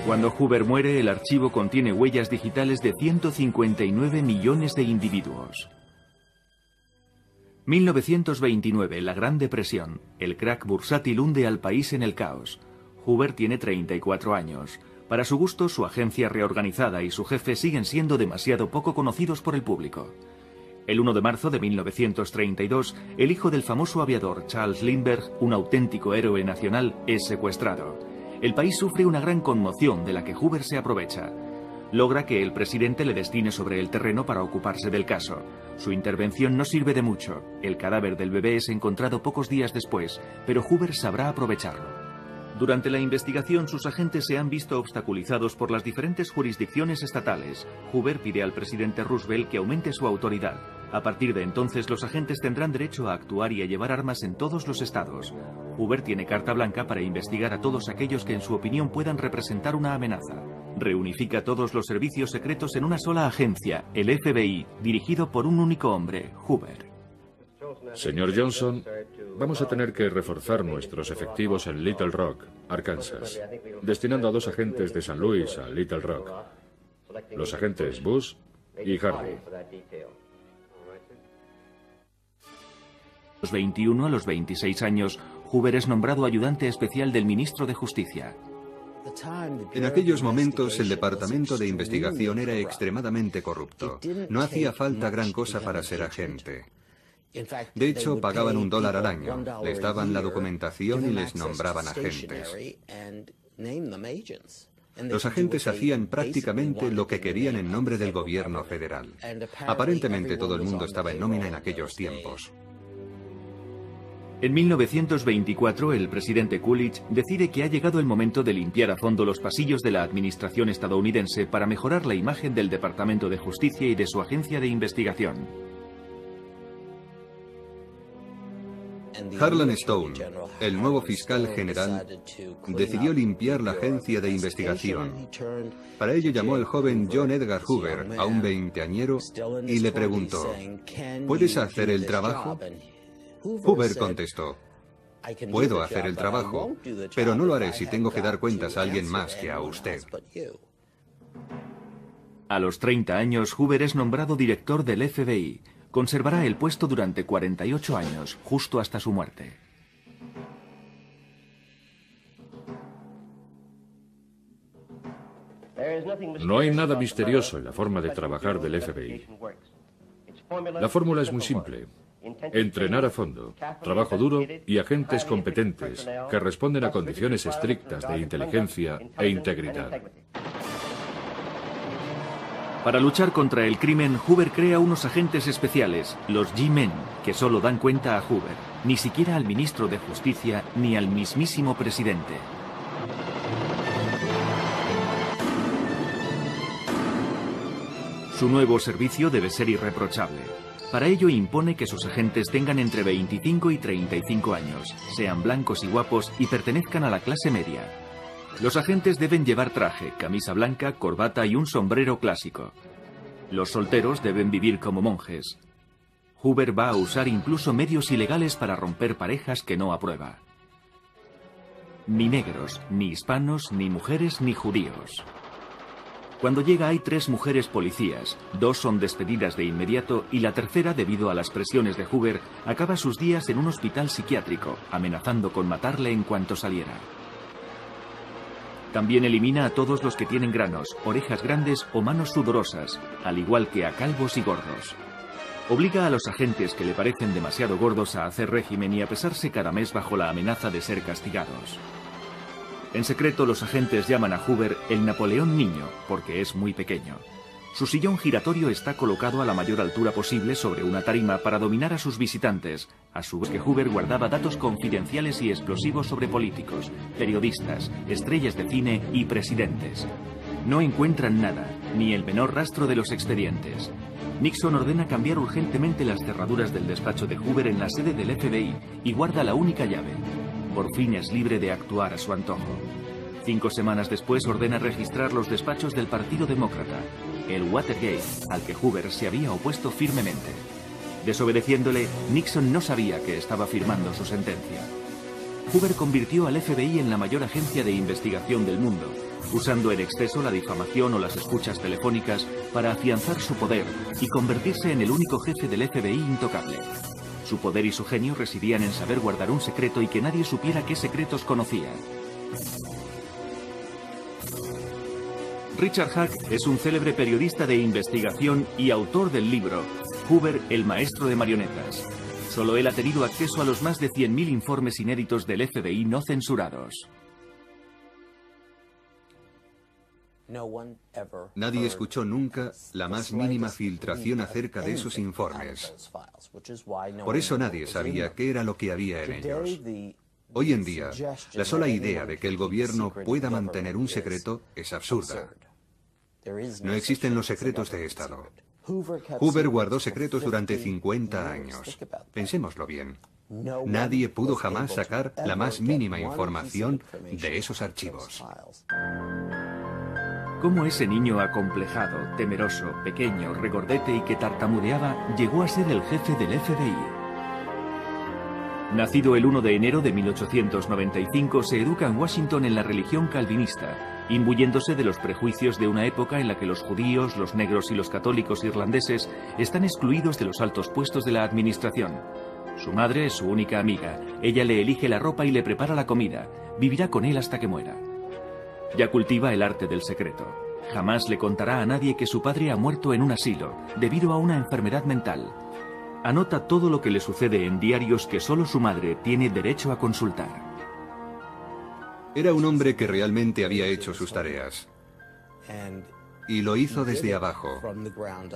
Cuando Hoover muere, el archivo contiene huellas digitales de 159 millones de individuos. 1929, la Gran Depresión. El crack bursátil hunde al país en el caos. Hoover tiene 34 años. Para su gusto, su agencia reorganizada y su jefe siguen siendo demasiado poco conocidos por el público. El 1 de marzo de 1932, el hijo del famoso aviador Charles Lindbergh, un auténtico héroe nacional, es secuestrado. El país sufre una gran conmoción de la que Hoover se aprovecha. Logra que el presidente le destine sobre el terreno para ocuparse del caso. Su intervención no sirve de mucho. El cadáver del bebé es encontrado pocos días después, pero Hoover sabrá aprovecharlo. Durante la investigación, sus agentes se han visto obstaculizados por las diferentes jurisdicciones estatales. Hoover pide al presidente Roosevelt que aumente su autoridad. A partir de entonces, los agentes tendrán derecho a actuar y a llevar armas en todos los estados. Hoover tiene carta blanca para investigar a todos aquellos que en su opinión puedan representar una amenaza. Reunifica todos los servicios secretos en una sola agencia, el FBI, dirigido por un único hombre, Hoover. Señor Johnson, vamos a tener que reforzar nuestros efectivos en Little Rock, Arkansas, destinando a 2 agentes de San Luis a Little Rock, los agentes Bush y Hardy. A los 21 a los 26 años, Hoover es nombrado ayudante especial del ministro de Justicia. En aquellos momentos el departamento de investigación era extremadamente corrupto. No hacía falta gran cosa para ser agente. De hecho, pagaban $1 al año, les daban la documentación y les nombraban agentes. Los agentes hacían prácticamente lo que querían en nombre del gobierno federal. Aparentemente todo el mundo estaba en nómina en aquellos tiempos. En 1924, el presidente Coolidge decide que ha llegado el momento de limpiar a fondo los pasillos de la administración estadounidense para mejorar la imagen del Departamento de Justicia y de su agencia de investigación. Harlan Stone, el nuevo fiscal general, decidió limpiar la agencia de investigación. Para ello llamó al joven John Edgar Hoover, aún veinteañero, y le preguntó: ¿puedes hacer el trabajo? Hoover contestó: puedo hacer el trabajo, pero no lo haré si tengo que dar cuentas a alguien más que a usted. A los 30 años, Hoover es nombrado director del FBI. Conservará el puesto durante 48 años, justo hasta su muerte. No hay nada misterioso en la forma de trabajar del FBI. La fórmula es muy simple. Entrenar a fondo, trabajo duro y agentes competentes que responden a condiciones estrictas de inteligencia e integridad. Para luchar contra el crimen, Hoover crea unos agentes especiales, los G-Men, que solo dan cuenta a Hoover, ni siquiera al ministro de Justicia ni al mismísimo presidente. Su nuevo servicio debe ser irreprochable. Para ello impone que sus agentes tengan entre 25 y 35 años, sean blancos y guapos y pertenezcan a la clase media. Los agentes deben llevar traje, camisa blanca, corbata y un sombrero clásico. Los solteros deben vivir como monjes. Hoover va a usar incluso medios ilegales para romper parejas que no aprueba. Ni negros, ni hispanos, ni mujeres, ni judíos. Cuando llega hay 3 mujeres policías, 2 son despedidas de inmediato y la tercera, debido a las presiones de Hoover, acaba sus días en un hospital psiquiátrico, amenazando con matarle en cuanto saliera. También elimina a todos los que tienen granos, orejas grandes o manos sudorosas, al igual que a calvos y gordos. Obliga a los agentes que le parecen demasiado gordos a hacer régimen y a pesarse cada mes bajo la amenaza de ser castigados. En secreto, los agentes llaman a Hoover el Napoleón niño, porque es muy pequeño. Su sillón giratorio está colocado a la mayor altura posible sobre una tarima para dominar a sus visitantes, a su vez que Hoover guardaba datos confidenciales y explosivos sobre políticos, periodistas, estrellas de cine y presidentes. No encuentran nada, ni el menor rastro de los expedientes. Nixon ordena cambiar urgentemente las cerraduras del despacho de Hoover en la sede del FBI y guarda la única llave. Por fin es libre de actuar a su antojo. 5 semanas después ordena registrar los despachos del Partido Demócrata, el Watergate, al que Hoover se había opuesto firmemente. Desobedeciéndole, Nixon no sabía que estaba firmando su sentencia. Hoover convirtió al FBI en la mayor agencia de investigación del mundo, usando en exceso la difamación o las escuchas telefónicas para afianzar su poder y convertirse en el único jefe del FBI intocable. Su poder y su genio residían en saber guardar un secreto y que nadie supiera qué secretos conocía. Richard Hack es un célebre periodista de investigación y autor del libro Hoover, el maestro de marionetas. Solo él ha tenido acceso a los más de 100.000 informes inéditos del FBI no censurados. Nadie escuchó nunca la más mínima filtración acerca de esos informes. Por eso nadie sabía qué era lo que había en ellos. Hoy en día, la sola idea de que el gobierno pueda mantener un secreto es absurda. No existen los secretos de Estado. Hoover guardó secretos durante 50 años. Pensémoslo bien. Nadie pudo jamás sacar la más mínima información de esos archivos. Cómo ese niño acomplejado, temeroso, pequeño, regordete y que tartamudeaba llegó a ser el jefe del FBI. Nacido el 1 de enero de 1895, se educa en Washington en la religión calvinista, imbuyéndose de los prejuicios de una época en la que los judíos, los negros y los católicos irlandeses están excluidos de los altos puestos de la administración. Su madre es su única amiga, ella le elige la ropa y le prepara la comida, vivirá con él hasta que muera. Ya cultiva el arte del secreto. Jamás le contará a nadie que su padre ha muerto en un asilo, debido a una enfermedad mental. Anota todo lo que le sucede en diarios que solo su madre tiene derecho a consultar. Era un hombre que realmente había hecho sus tareas. Y lo hizo desde abajo,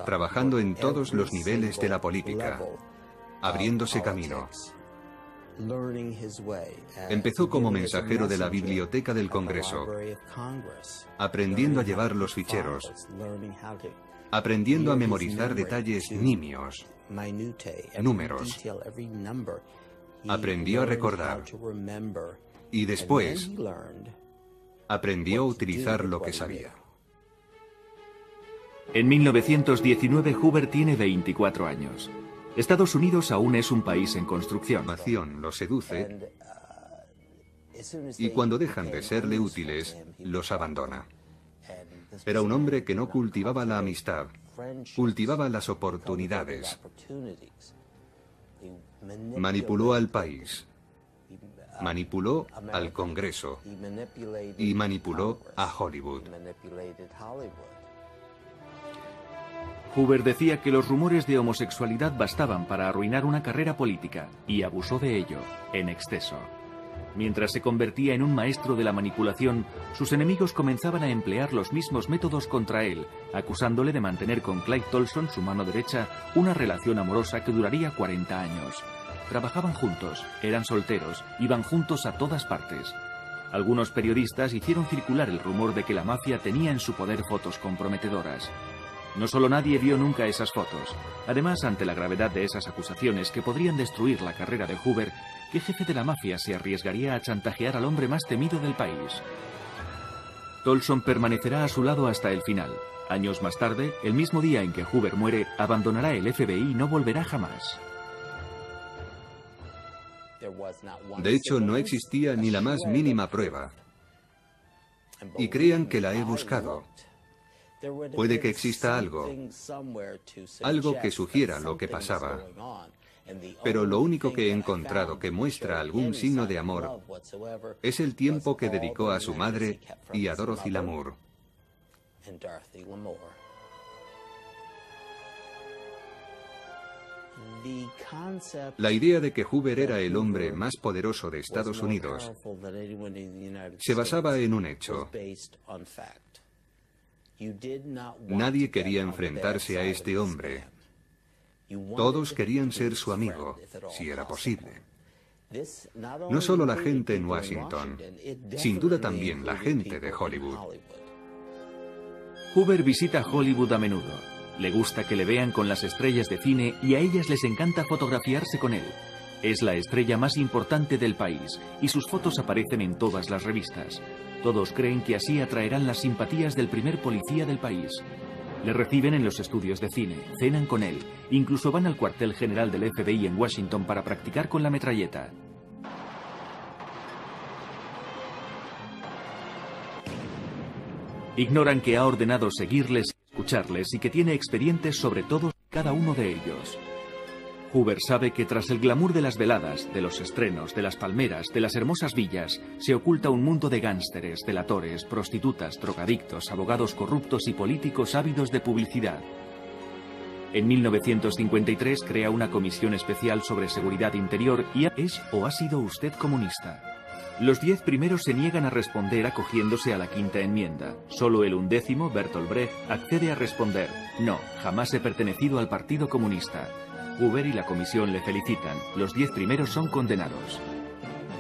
trabajando en todos los niveles de la política, abriéndose camino. Empezó como mensajero de la biblioteca del Congreso, aprendiendo a llevar los ficheros, aprendiendo a memorizar detalles nimios, números. Aprendió a recordar. Y después, aprendió a utilizar lo que sabía. En 1919, Hoover tiene 24 años. Estados Unidos aún es un país en construcción. La información los seduce y cuando dejan de serle útiles, los abandona. Era un hombre que no cultivaba la amistad, cultivaba las oportunidades. Manipuló al país, manipuló al Congreso y manipuló a Hollywood. Hoover decía que los rumores de homosexualidad bastaban para arruinar una carrera política y abusó de ello, en exceso. Mientras se convertía en un maestro de la manipulación, sus enemigos comenzaban a emplear los mismos métodos contra él, acusándole de mantener con Clyde Tolson, su mano derecha, una relación amorosa que duraría 40 años. Trabajaban juntos, eran solteros, iban juntos a todas partes. Algunos periodistas hicieron circular el rumor de que la mafia tenía en su poder fotos comprometedoras. No solo nadie vio nunca esas fotos. Además, ante la gravedad de esas acusaciones que podrían destruir la carrera de Hoover, ¿qué jefe de la mafia se arriesgaría a chantajear al hombre más temido del país? Tolson permanecerá a su lado hasta el final. Años más tarde, el mismo día en que Hoover muere, abandonará el FBI y no volverá jamás. De hecho, no existía ni la más mínima prueba. Y crean que la he buscado. Puede que exista algo que sugiera lo que pasaba. Pero lo único que he encontrado que muestra algún signo de amor es el tiempo que dedicó a su madre y a Dorothy Lamour. La idea de que Hoover era el hombre más poderoso de Estados Unidos se basaba en un hecho. Nadie quería enfrentarse a este hombre. Todos querían ser su amigo, si era posible. No solo la gente en Washington, sin duda también la gente de Hollywood. Hoover visita Hollywood a menudo. Le gusta que le vean con las estrellas de cine y a ellas les encanta fotografiarse con él. Es la estrella más importante del país y sus fotos aparecen en todas las revistas. Todos creen que así atraerán las simpatías del primer policía del país. Le reciben en los estudios de cine, cenan con él, incluso van al cuartel general del FBI en Washington para practicar con la metralleta. Ignoran que ha ordenado seguirles, escucharles y que tiene expedientes sobre todos y cada uno de ellos. Hoover sabe que tras el glamour de las veladas, de los estrenos, de las palmeras, de las hermosas villas, se oculta un mundo de gánsteres, delatores, prostitutas, drogadictos, abogados corruptos y políticos ávidos de publicidad. En 1953 crea una comisión especial sobre seguridad interior y ¿es o ha sido usted comunista? Los 10 primeros se niegan a responder acogiéndose a la quinta enmienda. Solo el 11º, Bertolt Brecht, accede a responder: no, jamás he pertenecido al Partido Comunista. Hoover y la comisión le felicitan. Los 10 primeros son condenados.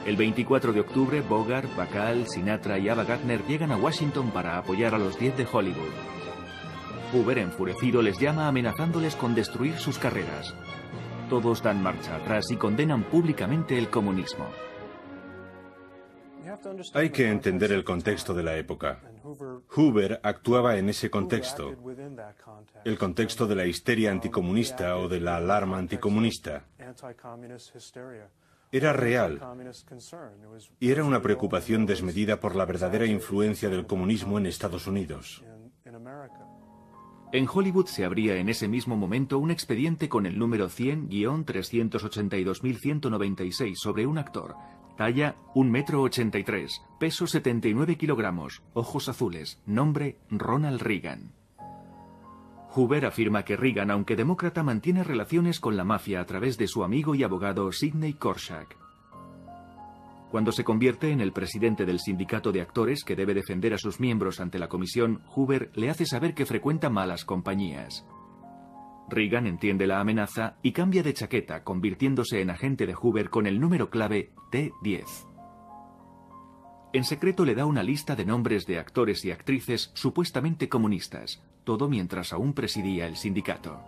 El 24 de octubre, Bogart, Bacall, Sinatra y Ava Gardner llegan a Washington para apoyar a los 10 de Hollywood. Hoover, enfurecido, les llama amenazándoles con destruir sus carreras. Todos dan marcha atrás y condenan públicamente el comunismo. Hay que entender el contexto de la época. Hoover actuaba en ese contexto, el contexto de la histeria anticomunista o de la alarma anticomunista. Era real y era una preocupación desmedida por la verdadera influencia del comunismo en Estados Unidos. En Hollywood se abría en ese mismo momento un expediente con el número 100-382.196 sobre un actor. Talla 1,83 m, peso 79 kilogramos, ojos azules, nombre Ronald Reagan. Hoover afirma que Reagan, aunque demócrata, mantiene relaciones con la mafia a través de su amigo y abogado Sidney Korshak. Cuando se convierte en el presidente del sindicato de actores que debe defender a sus miembros ante la comisión, Hoover le hace saber que frecuenta malas compañías. Reagan entiende la amenaza y cambia de chaqueta, convirtiéndose en agente de Hoover con el número clave T10. En secreto le da una lista de nombres de actores y actrices supuestamente comunistas, todo mientras aún presidía el sindicato.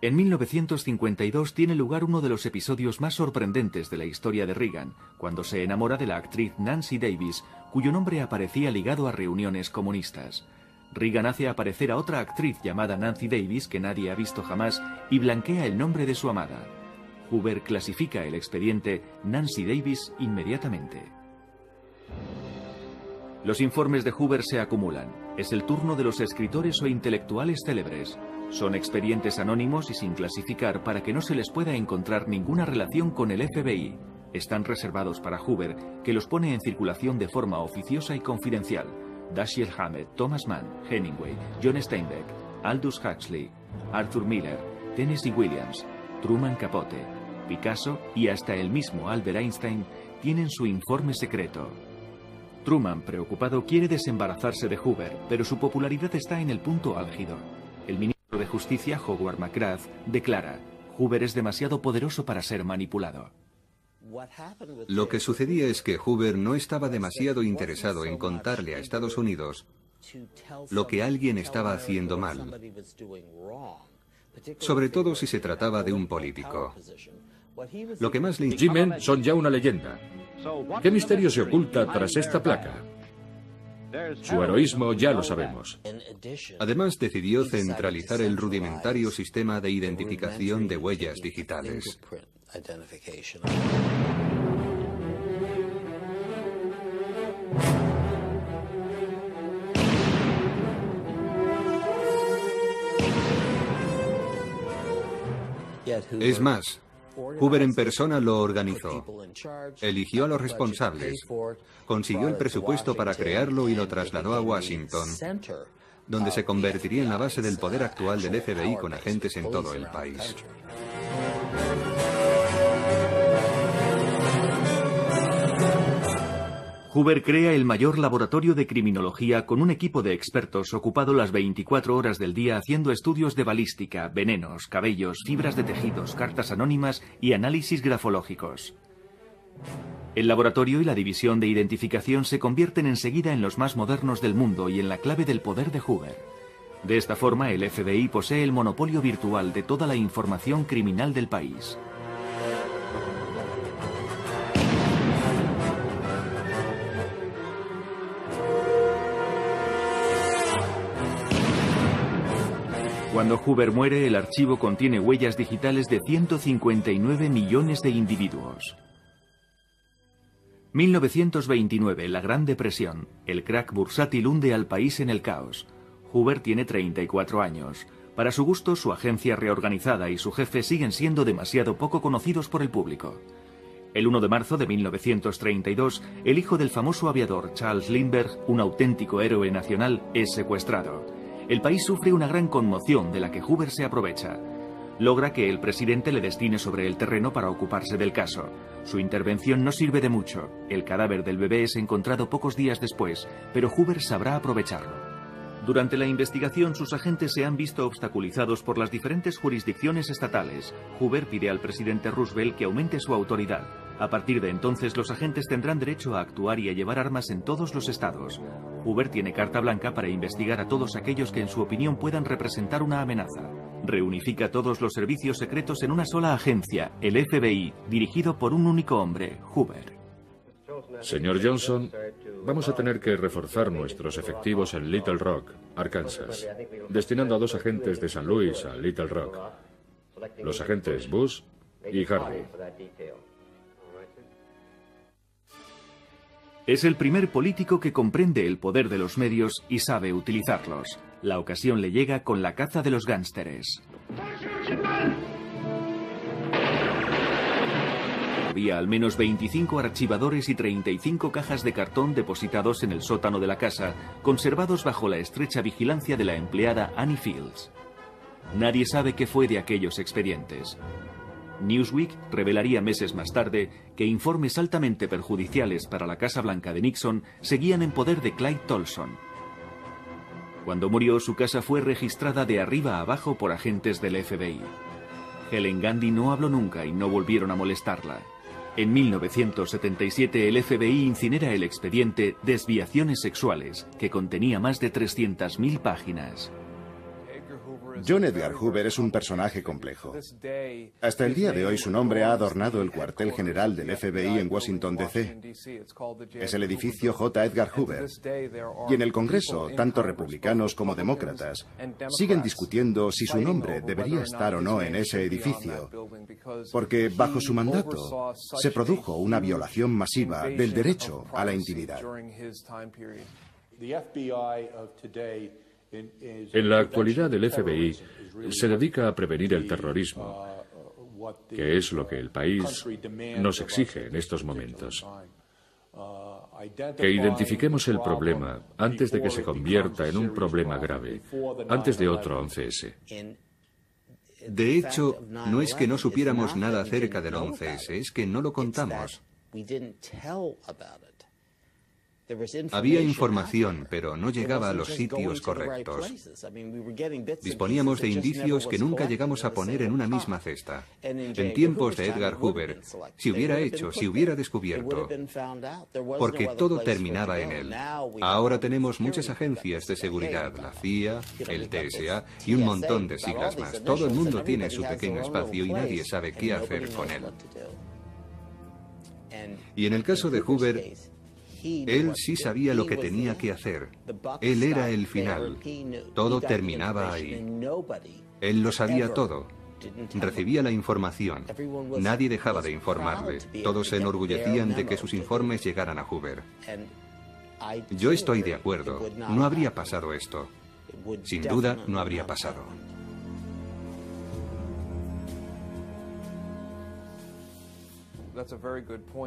En 1952 tiene lugar uno de los episodios más sorprendentes de la historia de Reagan, cuando se enamora de la actriz Nancy Davis, cuyo nombre aparecía ligado a reuniones comunistas. Reagan hace aparecer a otra actriz llamada Nancy Davis que nadie ha visto jamás y blanquea el nombre de su amada. Hoover clasifica el expediente Nancy Davis inmediatamente. Los informes de Hoover se acumulan. Es el turno de los escritores o intelectuales célebres. Son expedientes anónimos y sin clasificar para que no se les pueda encontrar ninguna relación con el FBI. Están reservados para Hoover, que los pone en circulación de forma oficiosa y confidencial. Dashiell Hammett, Thomas Mann, Hemingway, John Steinbeck, Aldous Huxley, Arthur Miller, Tennessee Williams, Truman Capote, Picasso y hasta el mismo Albert Einstein tienen su informe secreto. Truman, preocupado, quiere desembarazarse de Hoover, pero su popularidad está en el punto álgido. El ministro de Justicia, Howard McGrath, declara: Hoover es demasiado poderoso para ser manipulado. Lo que sucedía es que Hoover no estaba demasiado interesado en contarle a Estados Unidos lo que alguien estaba haciendo mal, sobre todo si se trataba de un político. Lo que más le G-Men son ya una leyenda. ¿Qué misterio se oculta tras esta placa? Su heroísmo ya lo sabemos. Además, decidió centralizar el rudimentario sistema de identificación de huellas digitales. Es más, Hoover en persona lo organizó, eligió a los responsables, consiguió el presupuesto para crearlo y lo trasladó a Washington, donde se convertiría en la base del poder actual del FBI con agentes en todo el país. Hoover crea el mayor laboratorio de criminología con un equipo de expertos ocupado las 24 horas del día haciendo estudios de balística, venenos, cabellos, fibras de tejidos, cartas anónimas y análisis grafológicos. El laboratorio y la división de identificación se convierten enseguida en los más modernos del mundo y en la clave del poder de Hoover. De esta forma, el FBI posee el monopolio virtual de toda la información criminal del país. Cuando Hoover muere, el archivo contiene huellas digitales de 159 millones de individuos. 1929, la Gran Depresión. El crack bursátil hunde al país en el caos. Hoover tiene 34 años. Para su gusto, su agencia reorganizada y su jefe siguen siendo demasiado poco conocidos por el público. El 1 de marzo de 1932, el hijo del famoso aviador Charles Lindbergh, un auténtico héroe nacional, es secuestrado. El país sufre una gran conmoción de la que Hoover se aprovecha. Logra que el presidente le destine sobre el terreno para ocuparse del caso. Su intervención no sirve de mucho. El cadáver del bebé es encontrado pocos días después, pero Hoover sabrá aprovecharlo. Durante la investigación, sus agentes se han visto obstaculizados por las diferentes jurisdicciones estatales. Hoover pide al presidente Roosevelt que aumente su autoridad. A partir de entonces, los agentes tendrán derecho a actuar y a llevar armas en todos los estados. Hoover tiene carta blanca para investigar a todos aquellos que en su opinión puedan representar una amenaza. Reunifica todos los servicios secretos en una sola agencia, el FBI, dirigido por un único hombre, Hoover. Señor Johnson, vamos a tener que reforzar nuestros efectivos en Little Rock, Arkansas, destinando a 2 agentes de San Luis a Little Rock, los agentes Bush y Hardy. Es el primer político que comprende el poder de los medios y sabe utilizarlos. La ocasión le llega con la caza de los gánsteres. Había al menos 25 archivadores y 35 cajas de cartón depositados en el sótano de la casa, conservados bajo la estrecha vigilancia de la empleada Annie Fields. Nadie sabe qué fue de aquellos expedientes. Newsweek revelaría meses más tarde que informes altamente perjudiciales para la Casa Blanca de Nixon seguían en poder de Clyde Tolson. Cuando murió, su casa fue registrada de arriba a abajo por agentes del FBI. Helen Gandy no habló nunca y no volvieron a molestarla. En 1977 el FBI incinera el expediente Desviaciones Sexuales, que contenía más de 300.000 páginas. John Edgar Hoover es un personaje complejo. Hasta el día de hoy su nombre ha adornado el cuartel general del FBI en Washington, D.C. Es el edificio J. Edgar Hoover. Y en el Congreso, tanto republicanos como demócratas siguen discutiendo si su nombre debería estar o no en ese edificio, porque bajo su mandato se produjo una violación masiva del derecho a la intimidad. En la actualidad, el FBI se dedica a prevenir el terrorismo, que es lo que el país nos exige en estos momentos. Que identifiquemos el problema antes de que se convierta en un problema grave, antes de otro 11S. De hecho, no es que no supiéramos nada acerca del 11S, es que no lo contamos. Había información, pero no llegaba a los sitios correctos. Disponíamos de indicios que nunca llegamos a poner en una misma cesta. En tiempos de Edgar Hoover, si hubiera descubierto, porque todo terminaba en él. Ahora tenemos muchas agencias de seguridad, la CIA, el TSA y un montón de siglas más. Todo el mundo tiene su pequeño espacio y nadie sabe qué hacer con él. Y en el caso de Hoover, él sí sabía lo que tenía que hacer. Él era el final. Todo terminaba ahí. Él lo sabía todo. Recibía la información. Nadie dejaba de informarle. Todos se enorgullecían de que sus informes llegaran a Hoover. Yo estoy de acuerdo. No habría pasado esto. Sin duda, no habría pasado.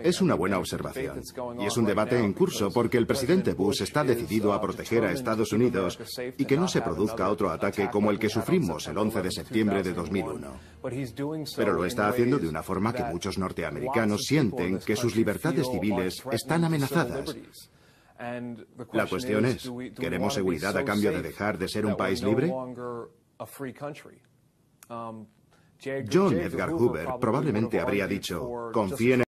Es una buena observación. Y es un debate en curso porque el presidente Bush está decidido a proteger a Estados Unidos y que no se produzca otro ataque como el que sufrimos el 11 de septiembre de 2001. Pero lo está haciendo de una forma que muchos norteamericanos sienten que sus libertades civiles están amenazadas. La cuestión es, ¿queremos seguridad a cambio de dejar de ser un país libre? John Edgar Hoover probablemente habría dicho, confíen en